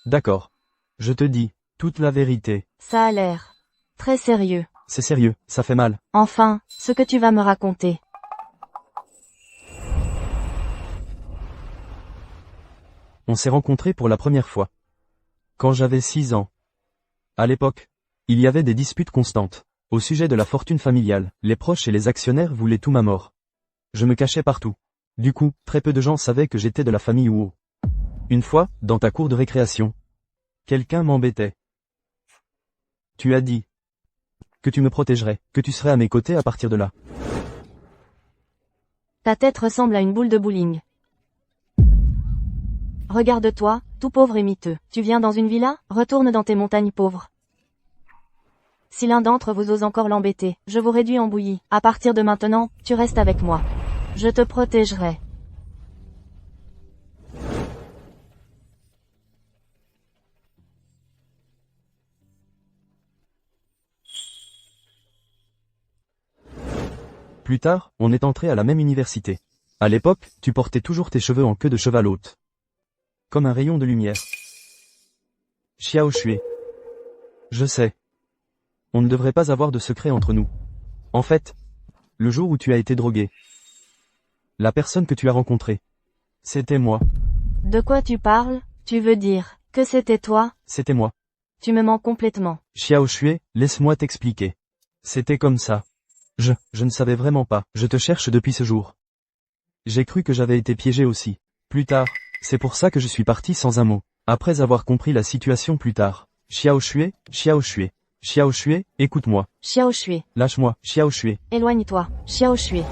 D'accord. Je te dis toute la vérité. Ça a l'air très sérieux. C'est sérieux, ça fait mal. Enfin, ce que tu vas me raconter. On s'est rencontrés pour la première fois quand j'avais 6 ans. À l'époque, il y avait des disputes constantes au sujet de la fortune familiale. Les proches et les actionnaires voulaient tout ma mort. Je me cachais partout. Du coup, très peu de gens savaient que j'étais de la famille Wu. Une fois, dans ta cour de récréation, quelqu'un m'embêtait. Tu as dit que tu me protégerais, que tu serais à mes côtés à partir de là. Ta tête ressemble à une boule de bowling. Regarde-toi, tout pauvre et miteux. Tu viens dans une villa? Retourne dans tes montagnes pauvres. Si l'un d'entre vous ose encore l'embêter, je vous réduis en bouillie. À partir de maintenant, tu restes avec moi. Je te protégerai. Plus tard, on est entré à la même université. À l'époque, tu portais toujours tes cheveux en queue de cheval haute. Comme un rayon de lumière. Xiao Shui. Je sais. On ne devrait pas avoir de secret entre nous. En fait, le jour où tu as été drogué, la personne que tu as rencontrée, c'était moi. De quoi tu parles? Tu veux dire que c'était toi? C'était moi. Tu me mens complètement. Xiao Shui, laisse-moi t'expliquer. C'était comme ça. Je ne savais vraiment pas. Je te cherche depuis ce jour. J'ai cru que j'avais été piégé aussi. Plus tard, c'est pour ça que je suis parti sans un mot. Après avoir compris la situation plus tard. Xiao Shui, Xiao Shui. Xiao Shui, écoute-moi. Xiao Shui. Lâche-moi, Xiao Shui. Éloigne-toi. Xiao Shui.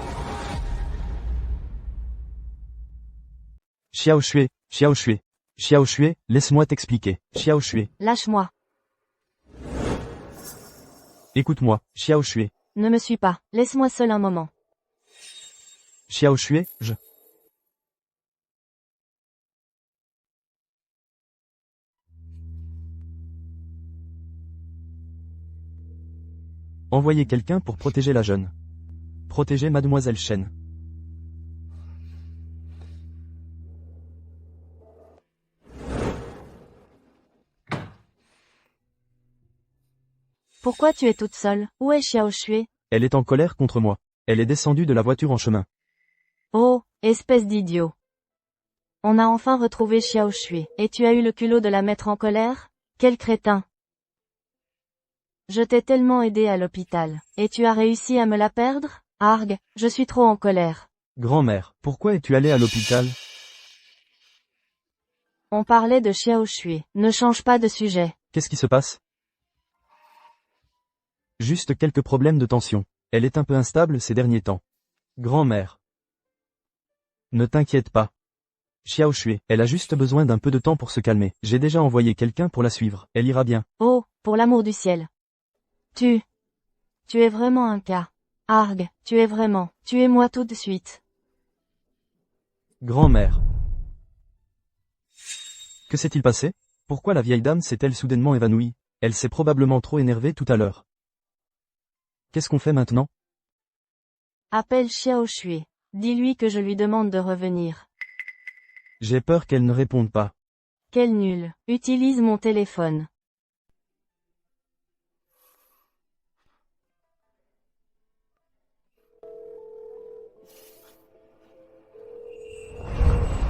Xiao Shui, Xiao Shui. Xiao Shui, laisse-moi t'expliquer. Xiao Shui. Lâche-moi. Écoute-moi, Xiao Shui. Ne me suis pas. Laisse-moi seul un moment. Xiao Shui, je... Envoyer quelqu'un pour protéger la jeune. Protéger Mademoiselle Chen. Pourquoi tu es toute seule? Où est Xiao Shui? Elle est en colère contre moi. Elle est descendue de la voiture en chemin. Oh, espèce d'idiot. On a enfin retrouvé Xiao Shui. Et tu as eu le culot de la mettre en colère? Quel crétin. Je t'ai tellement aidé à l'hôpital. Et tu as réussi à me la perdre? Arg, je suis trop en colère. Grand-mère, pourquoi es-tu allée à l'hôpital? On parlait de Xiao Shui. Ne change pas de sujet. Qu'est-ce qui se passe? Juste quelques problèmes de tension. Elle est un peu instable ces derniers temps. Grand-mère. Ne t'inquiète pas. Xiao Shui, elle a juste besoin d'un peu de temps pour se calmer. J'ai déjà envoyé quelqu'un pour la suivre. Elle ira bien. Oh, pour l'amour du ciel. Tu es vraiment un cas. Arg, tu es moi tout de suite. Grand-mère. Que s'est-il passé? Pourquoi la vieille dame s'est-elle soudainement évanouie? Elle s'est probablement trop énervée tout à l'heure. Qu'est-ce qu'on fait maintenant? Appelle Xiao Shui. Dis-lui que je lui demande de revenir. J'ai peur qu'elle ne réponde pas. Quel nul. Utilise mon téléphone.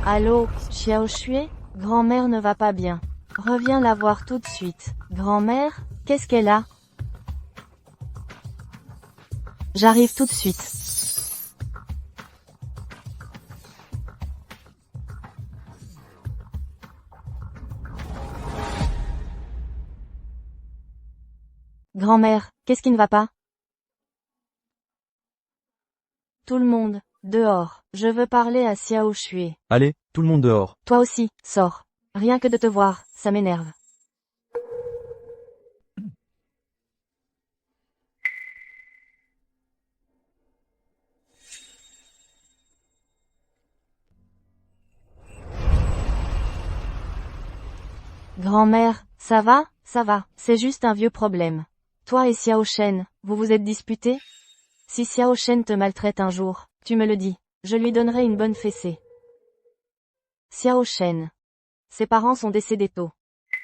Allô, Xiao Shui? Grand-mère ne va pas bien. Reviens la voir tout de suite. Grand-mère, qu'est-ce qu'elle a? J'arrive tout de suite. Grand-mère, qu'est-ce qui ne va pas? Tout le monde, dehors. Je veux parler à Xiao Shui. Allez, tout le monde dehors. Toi aussi, sors. Rien que de te voir, ça m'énerve. Grand-mère, ça va? Ça va, c'est juste un vieux problème. Toi et Xiao Shen, vous vous êtes disputés? Si Xiao Shen te maltraite un jour, tu me le dis. Je lui donnerai une bonne fessée. Xiao Shen. Ses parents sont décédés tôt.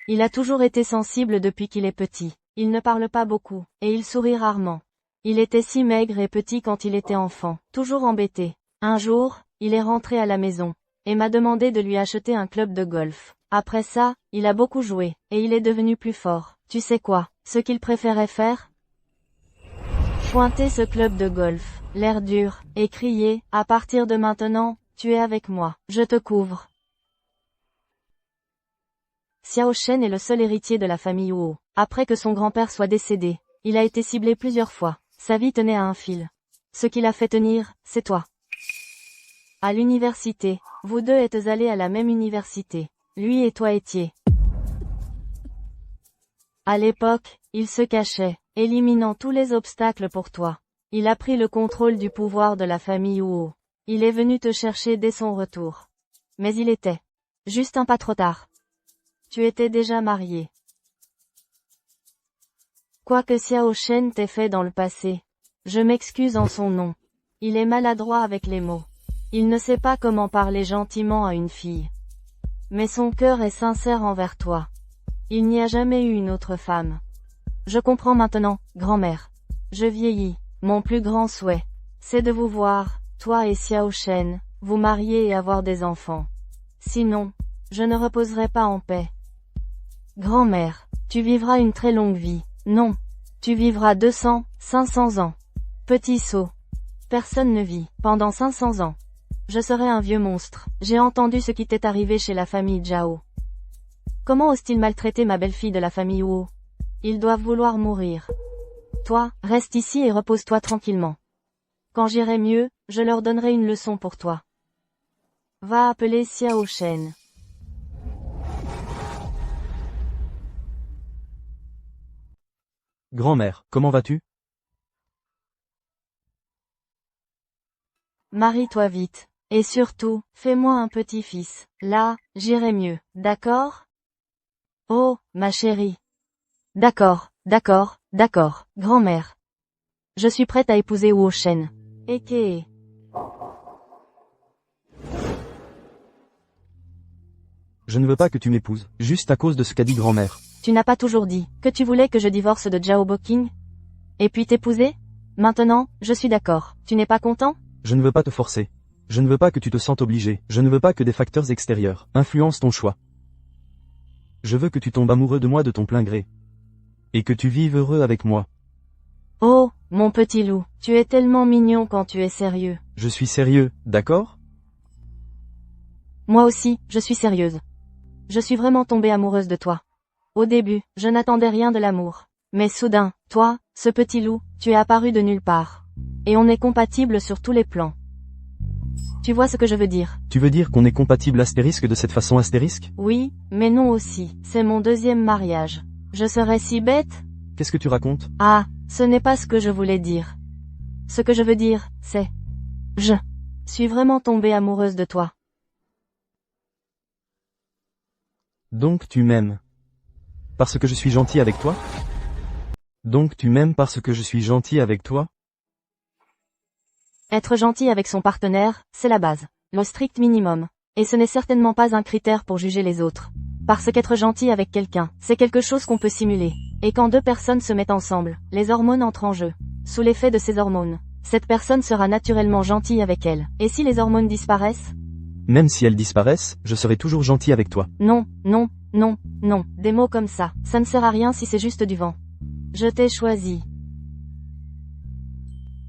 Il a toujours été sensible depuis qu'il est petit. Il ne parle pas beaucoup, et il sourit rarement. Il était si maigre et petit quand il était enfant, toujours embêté. Un jour, il est rentré à la maison, et m'a demandé de lui acheter un club de golf. Après ça, il a beaucoup joué, et il est devenu plus fort. Tu sais quoi, ce qu'il préférait faire? Pointer ce club de golf, l'air dur, et crier, à partir de maintenant, tu es avec moi, je te couvre. Xiao Shen est le seul héritier de la famille Huo. Après que son grand-père soit décédé, il a été ciblé plusieurs fois. Sa vie tenait à un fil. Ce qui l'a fait tenir, c'est toi. À l'université, vous deux êtes allés à la même université. Lui et toi étiez. À l'époque, il se cachait, éliminant tous les obstacles pour toi. Il a pris le contrôle du pouvoir de la famille Huo. Il est venu te chercher dès son retour. Mais il était juste un pas trop tard. Tu étais déjà marié. Quoi que Xiao Shen t'ait fait dans le passé, je m'excuse en son nom. Il est maladroit avec les mots. Il ne sait pas comment parler gentiment à une fille. Mais son cœur est sincère envers toi. Il n'y a jamais eu une autre femme. Je comprends maintenant, grand-mère. Je vieillis. Mon plus grand souhait, c'est de vous voir, toi et Xiao Shen, vous marier et avoir des enfants. Sinon, je ne reposerai pas en paix. Grand-mère, tu vivras une très longue vie. Non. Tu vivras 200, 500 ans. Petit sot. Personne ne vit pendant 500 ans. Je serai un vieux monstre. J'ai entendu ce qui t'est arrivé chez la famille Zhao. Comment ose-t-il maltraiter ma belle-fille de la famille Wu? Ils doivent vouloir mourir. Toi, reste ici et repose-toi tranquillement. Quand j'irai mieux, je leur donnerai une leçon pour toi. Va appeler Xiao Shen. Grand-mère, comment vas-tu? Marie-toi vite. Et surtout, fais-moi un petit-fils. Là, j'irai mieux. D'accord? Oh, ma chérie. D'accord, d'accord, d'accord, grand-mère. Je suis prête à épouser Wu Shen. Eke. Je ne veux pas que tu m'épouses, juste à cause de ce qu'a dit grand-mère. Tu n'as pas toujours dit que tu voulais que je divorce de Zhao Boking? Et puis t'épouser? Maintenant, je suis d'accord. Tu n'es pas content? Je ne veux pas te forcer. Je ne veux pas que tu te sentes obligé. Je ne veux pas que des facteurs extérieurs influencent ton choix. Je veux que tu tombes amoureux de moi de ton plein gré. Et que tu vives heureux avec moi. Oh, mon petit loup, tu es tellement mignon quand tu es sérieux. Je suis sérieux, d'accord? Moi aussi, je suis sérieuse. Je suis vraiment tombée amoureuse de toi. Au début, je n'attendais rien de l'amour. Mais soudain, toi, ce petit loup, tu es apparu de nulle part. Et on est compatibles sur tous les plans. Tu vois ce que je veux dire? Tu veux dire qu'on est compatible astérisque de cette façon astérisque? Oui, mais non aussi. C'est mon deuxième mariage. Je serais si bête? Qu'est-ce que tu racontes? Ah, ce n'est pas ce que je voulais dire. Ce que je veux dire, c'est... Je suis vraiment tombée amoureuse de toi. Donc tu m'aimes. Parce que je suis gentil avec toi? Donc tu m'aimes parce que je suis gentil avec toi? Être gentil avec son partenaire, c'est la base, le strict minimum. Et ce n'est certainement pas un critère pour juger les autres. Parce qu'être gentil avec quelqu'un, c'est quelque chose qu'on peut simuler. Et quand deux personnes se mettent ensemble, les hormones entrent en jeu. Sous l'effet de ces hormones, cette personne sera naturellement gentille avec elle. Et si les hormones disparaissent? Même si elles disparaissent, je serai toujours gentil avec toi. Non, non, non, non, des mots comme ça ne sert à rien si c'est juste du vent. Je t'ai choisi.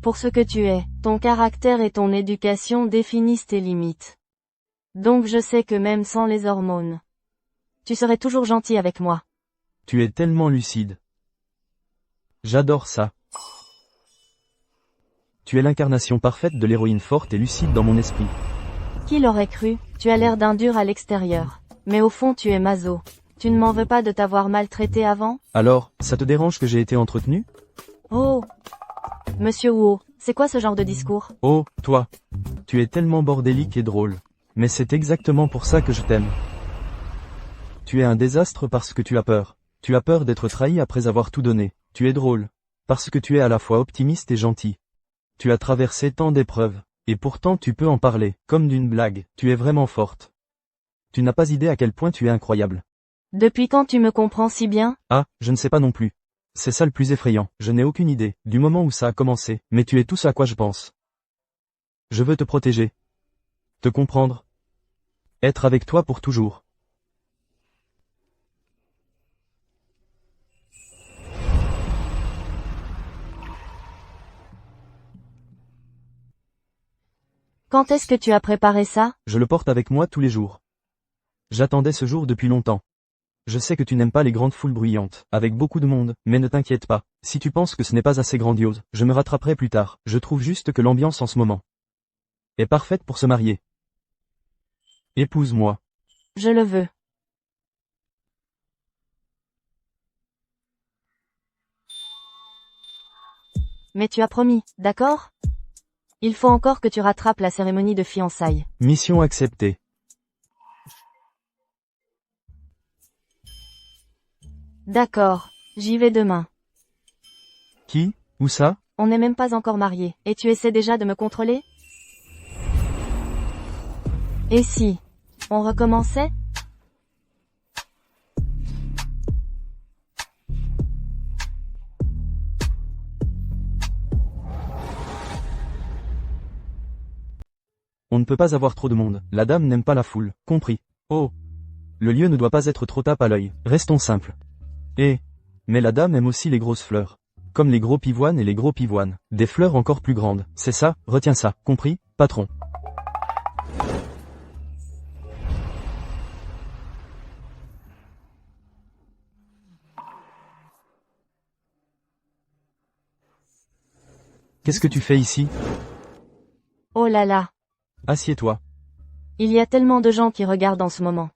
Pour ce que tu es, ton caractère et ton éducation définissent tes limites. Donc je sais que même sans les hormones, tu serais toujours gentil avec moi. Tu es tellement lucide. J'adore ça. Tu es l'incarnation parfaite de l'héroïne forte et lucide dans mon esprit. Qui l'aurait cru? Tu as l'air d'un dur à l'extérieur. Mais au fond tu es maso. Tu ne m'en veux pas de t'avoir maltraité avant? Alors, ça te dérange que j'ai été entretenu? Oh! Monsieur Wu, c'est quoi ce genre de discours? Oh, toi. Tu es tellement bordélique et drôle. Mais c'est exactement pour ça que je t'aime. Tu es un désastre parce que tu as peur. Tu as peur d'être trahi après avoir tout donné. Tu es drôle. Parce que tu es à la fois optimiste et gentil. Tu as traversé tant d'épreuves. Et pourtant tu peux en parler, comme d'une blague. Tu es vraiment forte. Tu n'as pas idée à quel point tu es incroyable. Depuis quand tu me comprends si bien? Ah, je ne sais pas non plus. C'est ça le plus effrayant. Je n'ai aucune idée, du moment où ça a commencé, mais tu es tout ce à quoi je pense. Je veux te protéger. Te comprendre. Être avec toi pour toujours. Quand est-ce que tu as préparé ça? Je le porte avec moi tous les jours. J'attendais ce jour depuis longtemps. Je sais que tu n'aimes pas les grandes foules bruyantes, avec beaucoup de monde, mais ne t'inquiète pas. Si tu penses que ce n'est pas assez grandiose, je me rattraperai plus tard. Je trouve juste que l'ambiance en ce moment est parfaite pour se marier. Épouse-moi. Je le veux. Mais tu as promis, d'accord? Il faut encore que tu rattrapes la cérémonie de fiançailles. Mission acceptée. D'accord, j'y vais demain. Qui? Où ça? On n'est même pas encore mariés, et tu essaies déjà de me contrôler? Et si on recommençait? On ne peut pas avoir trop de monde. La dame n'aime pas la foule. Compris. Oh. Le lieu ne doit pas être trop tape à l'œil. Restons simples. Mais la dame aime aussi les grosses fleurs. Comme les gros pivoines et les gros pivoines. Des fleurs encore plus grandes. C'est ça, retiens ça. Compris, patron? Qu'est-ce que tu fais ici? Oh là là. Assieds-toi. Il y a tellement de gens qui regardent en ce moment.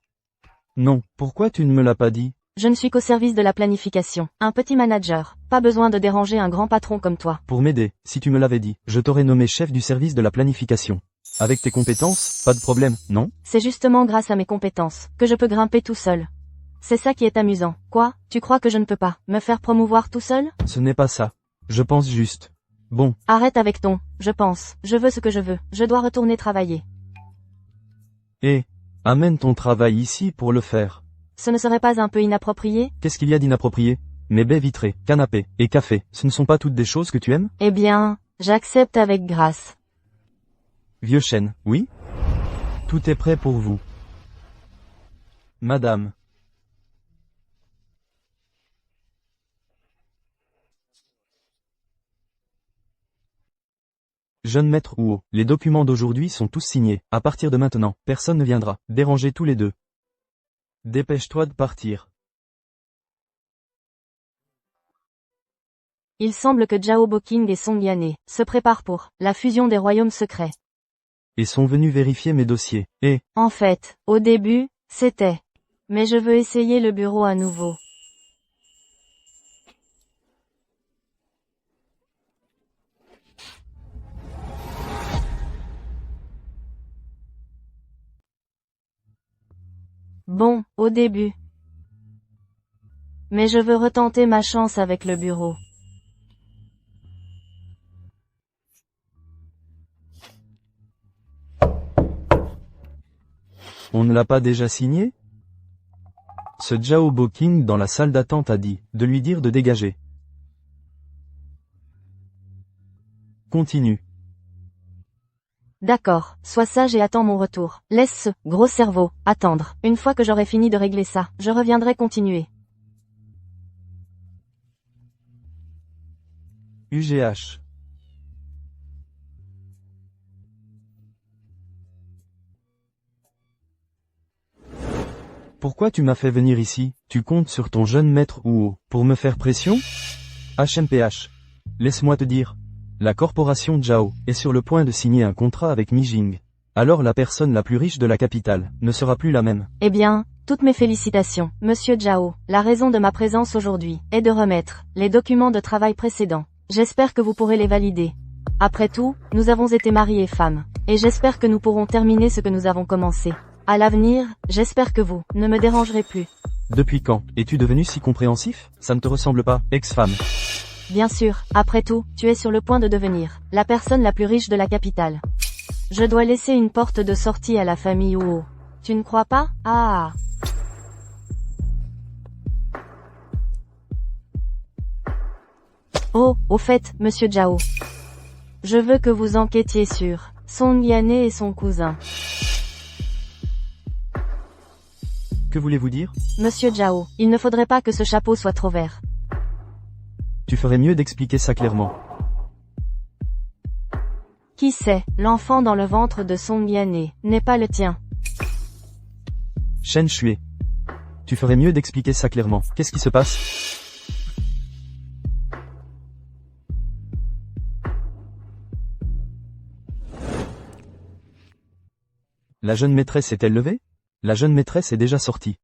Non, pourquoi tu ne me l'as pas dit? Je ne suis qu'au service de la planification. Un petit manager. Pas besoin de déranger un grand patron comme toi. Pour m'aider, si tu me l'avais dit, je t'aurais nommé chef du service de la planification. Avec tes compétences, pas de problème, non? C'est justement grâce à mes compétences que je peux grimper tout seul. C'est ça qui est amusant. Quoi? Tu crois que je ne peux pas me faire promouvoir tout seul? Ce n'est pas ça. Je pense juste. Bon, Arrête avec ton « je pense », je veux ce que je veux, je dois retourner travailler. amène ton travail ici pour le faire. Ce ne serait pas un peu inapproprié? Qu'est-ce qu'il y a d'inapproprié? Mes baies vitrées, canapés et café, ce ne sont pas toutes des choses que tu aimes? Eh bien, j'accepte avec grâce. Vieux chêne, oui? Tout est prêt pour vous. Madame. Jeune maître Huo, les documents d'aujourd'hui sont tous signés. À partir de maintenant, personne ne viendra déranger tous les deux. Dépêche-toi de partir. Il semble que Zhao Boqing et Song Yane se préparent pour la fusion des royaumes secrets. Et sont venus vérifier mes dossiers. En fait, au début, c'était. Mais je veux essayer le bureau à nouveau. Bon, au début. Mais je veux retenter ma chance avec le bureau. On ne l'a pas déjà signé? Ce Zhao Boqing dans la salle d'attente a dit de lui dire de dégager. Continue. D'accord, sois sage et attends mon retour. Laisse ce gros cerveau attendre. Une fois que j'aurai fini de régler ça, je reviendrai continuer. UGH. Pourquoi tu m'as fait venir ici? Tu comptes sur ton jeune maître Huo pour me faire pression? HMPH. Laisse-moi te dire. La corporation Zhao est sur le point de signer un contrat avec Mijing. Alors la personne la plus riche de la capitale ne sera plus la même. Eh bien, toutes mes félicitations, Monsieur Zhao. La raison de ma présence aujourd'hui est de remettre les documents de travail précédents. J'espère que vous pourrez les valider. Après tout, nous avons été mari et femme. Et j'espère que nous pourrons terminer ce que nous avons commencé. À l'avenir, j'espère que vous ne me dérangerez plus. Depuis quand es-tu devenu si compréhensif? Ça ne te ressemble pas, ex-femme. Bien sûr, après tout, tu es sur le point de devenir la personne la plus riche de la capitale. Je dois laisser une porte de sortie à la famille Huo. Tu ne crois pas? Ah. Oh, au fait, Monsieur Zhao. Je veux que vous enquêtiez sur Song Yane et son cousin. Que voulez-vous dire? Monsieur Zhao, il ne faudrait pas que ce chapeau soit trop vert. Tu ferais mieux d'expliquer ça clairement. Qui sait, l'enfant dans le ventre de Song Yane n'est pas le tien. Shen Shui. Tu ferais mieux d'expliquer ça clairement. Qu'est-ce qui se passe? La jeune maîtresse est-elle levée? La jeune maîtresse est déjà sortie.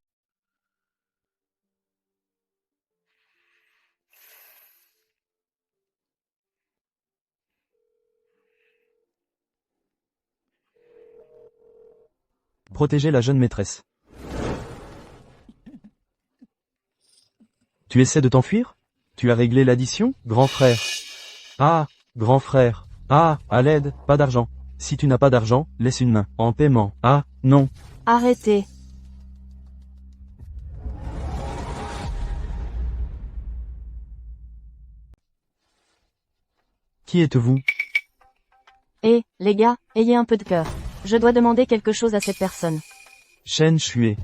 Protégez la jeune maîtresse. Tu essaies de t'enfuir? Tu as réglé l'addition, grand frère? Ah, grand frère. Ah, à l'aide, pas d'argent. Si tu n'as pas d'argent, laisse une main. En paiement. Ah, non. Arrêtez. Qui êtes-vous? Et, les gars, ayez un peu de cœur. Je dois demander quelque chose à cette personne. Shen Shui.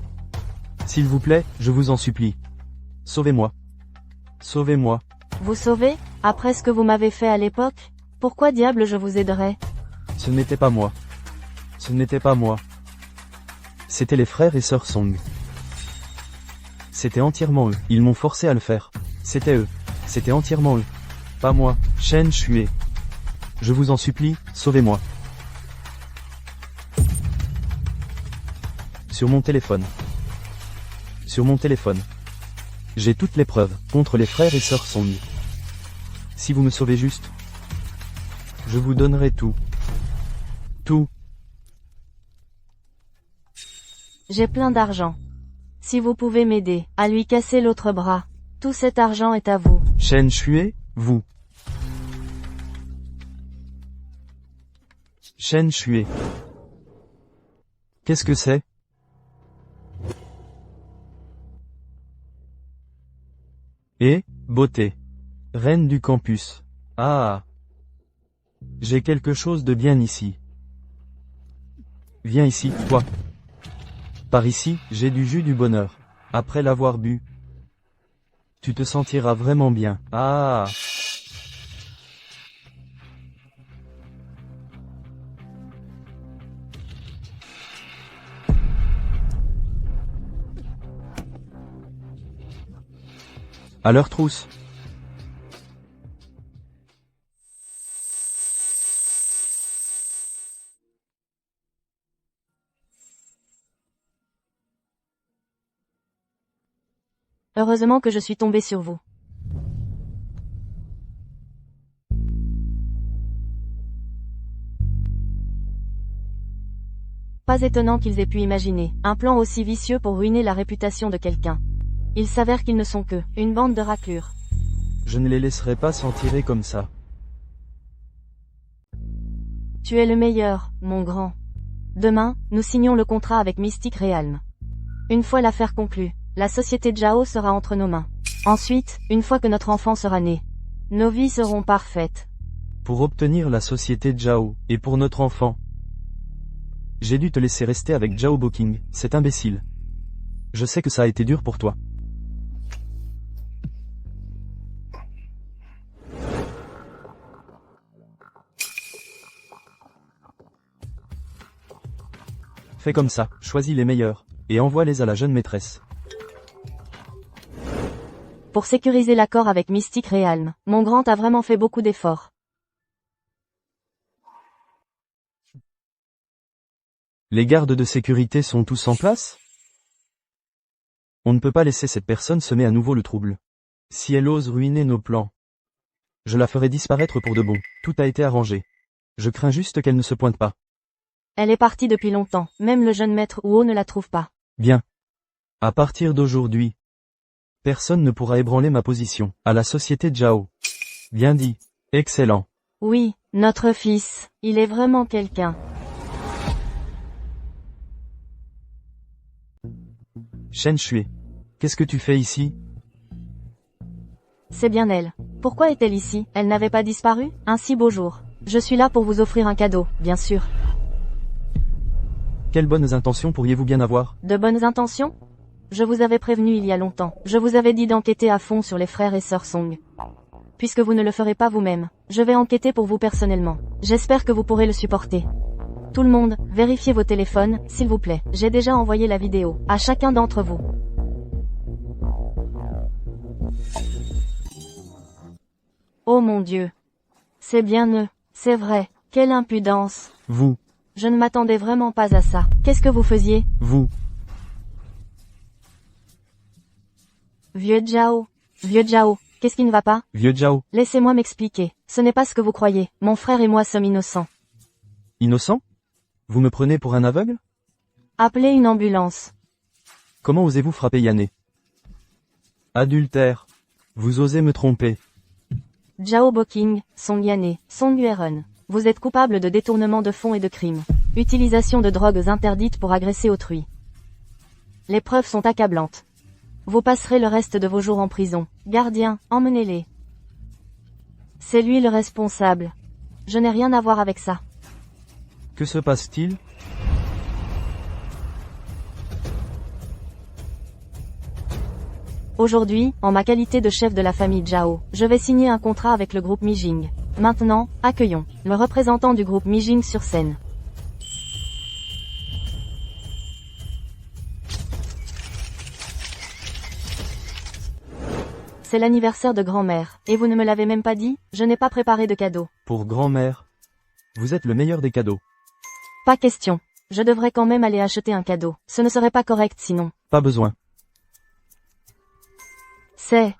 S'il vous plaît, je vous en supplie. Sauvez-moi. Sauvez-moi. Vous sauvez? Après ce que vous m'avez fait à l'époque? Pourquoi diable je vous aiderais? Ce n'était pas moi. Ce n'était pas moi. C'étaient les frères et sœurs Song. C'était entièrement eux. Ils m'ont forcé à le faire. C'était eux. C'était entièrement eux. Pas moi. Shen Shui. Je vous en supplie, sauvez-moi. Sur mon téléphone. Sur mon téléphone. J'ai toutes les preuves contre les frères et sœurs Song. Si vous me sauvez juste, je vous donnerai tout. Tout. J'ai plein d'argent. Si vous pouvez m'aider à lui casser l'autre bras, tout cet argent est à vous. Shen Shui, vous. Shen Shui. Qu'est-ce que c'est? Et, beauté. Reine du campus. Ah. J'ai quelque chose de bien ici. Viens ici, toi. Par ici, j'ai du jus du bonheur. Après l'avoir bu, tu te sentiras vraiment bien. Ah. À leur trousse. Heureusement que je suis tombée sur vous. Pas étonnant qu'ils aient pu imaginer un plan aussi vicieux pour ruiner la réputation de quelqu'un. Il s'avère qu'ils ne sont que une bande de raclures. Je ne les laisserai pas s'en tirer comme ça. Tu es le meilleur, mon grand. Demain, nous signons le contrat avec Mystic Realm. Une fois l'affaire conclue, la société Jao sera entre nos mains. Ensuite, une fois que notre enfant sera né, nos vies seront parfaites. Pour obtenir la société Jao, et pour notre enfant, j'ai dû te laisser rester avec Jao Boking, cet imbécile. Je sais que ça a été dur pour toi. Fais comme ça, choisis les meilleurs, et envoie-les à la jeune maîtresse. Pour sécuriser l'accord avec Mystic Realm, mon grand a vraiment fait beaucoup d'efforts. Les gardes de sécurité sont tous en place? On ne peut pas laisser cette personne semer à nouveau le trouble. Si elle ose ruiner nos plans, je la ferai disparaître pour de bon. Tout a été arrangé. Je crains juste qu'elle ne se pointe pas. Elle est partie depuis longtemps, même le jeune maître Huo ne la trouve pas. Bien. À partir d'aujourd'hui, personne ne pourra ébranler ma position à la société Jao. Bien dit. Excellent. Oui, notre fils, il est vraiment quelqu'un. Shen Shui. Qu'est-ce que tu fais ici? C'est bien elle. Pourquoi est-elle ici? Elle n'avait pas disparu? Un si beau jour. Je suis là pour vous offrir un cadeau, bien sûr. Quelles bonnes intentions pourriez-vous bien avoir? De bonnes intentions? Je vous avais prévenu il y a longtemps. Je vous avais dit d'enquêter à fond sur les frères et sœurs Song. Puisque vous ne le ferez pas vous-même, je vais enquêter pour vous personnellement. J'espère que vous pourrez le supporter. Tout le monde, vérifiez vos téléphones, s'il vous plaît. J'ai déjà envoyé la vidéo à chacun d'entre vous. Oh mon Dieu. C'est bien eux. C'est vrai. Quelle impudence. Vous. Je ne m'attendais vraiment pas à ça. Qu'est-ce que vous faisiez? Vous. Vieux Jao. Vieux Jao. Qu'est-ce qui ne va pas? Vieux Jao. Laissez-moi m'expliquer. Ce n'est pas ce que vous croyez. Mon frère et moi sommes innocents. Innocent? Vous me prenez pour un aveugle? Appelez une ambulance. Comment osez-vous frapper Yanné? Adultère. Vous osez me tromper. Zhao Boqing, Song Yane, Song Yueren. Vous êtes coupable de détournement de fonds et de crimes. Utilisation de drogues interdites pour agresser autrui. Les preuves sont accablantes. Vous passerez le reste de vos jours en prison. Gardien, emmenez-les. C'est lui le responsable. Je n'ai rien à voir avec ça. Que se passe-t-il? Aujourd'hui, en ma qualité de chef de la famille Zhao, je vais signer un contrat avec le groupe Mijing. Maintenant, accueillons le représentant du groupe Mijing sur scène. C'est l'anniversaire de grand-mère, et vous ne me l'avez même pas dit? Je n'ai pas préparé de cadeau. Pour grand-mère, vous êtes le meilleur des cadeaux. Pas question. Je devrais quand même aller acheter un cadeau. Ce ne serait pas correct sinon. Pas besoin. C'est...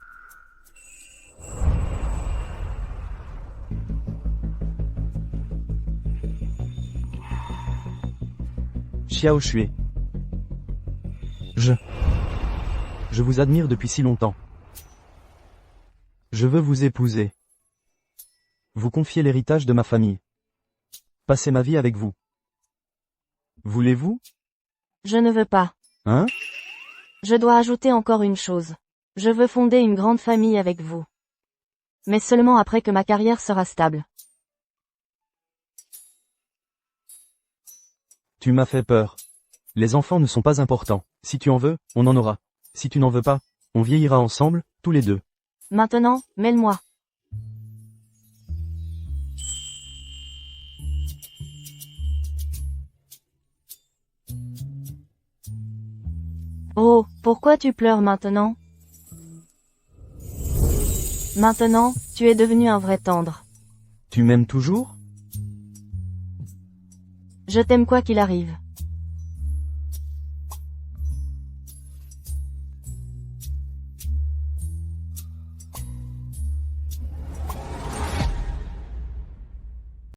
Xiao Shui. Je vous admire depuis si longtemps. Je veux vous épouser. Vous confier l'héritage de ma famille. Passer ma vie avec vous. Voulez-vous? Je ne veux pas. Hein? Je dois ajouter encore une chose. Je veux fonder une grande famille avec vous. Mais seulement après que ma carrière sera stable. Tu m'as fait peur. Les enfants ne sont pas importants. Si tu en veux, on en aura. Si tu n'en veux pas, on vieillira ensemble, tous les deux. Maintenant, mêle-moi. Oh, pourquoi tu pleures maintenant? Maintenant, tu es devenu un vrai tendre. Tu m'aimes toujours? Je t'aime quoi qu'il arrive.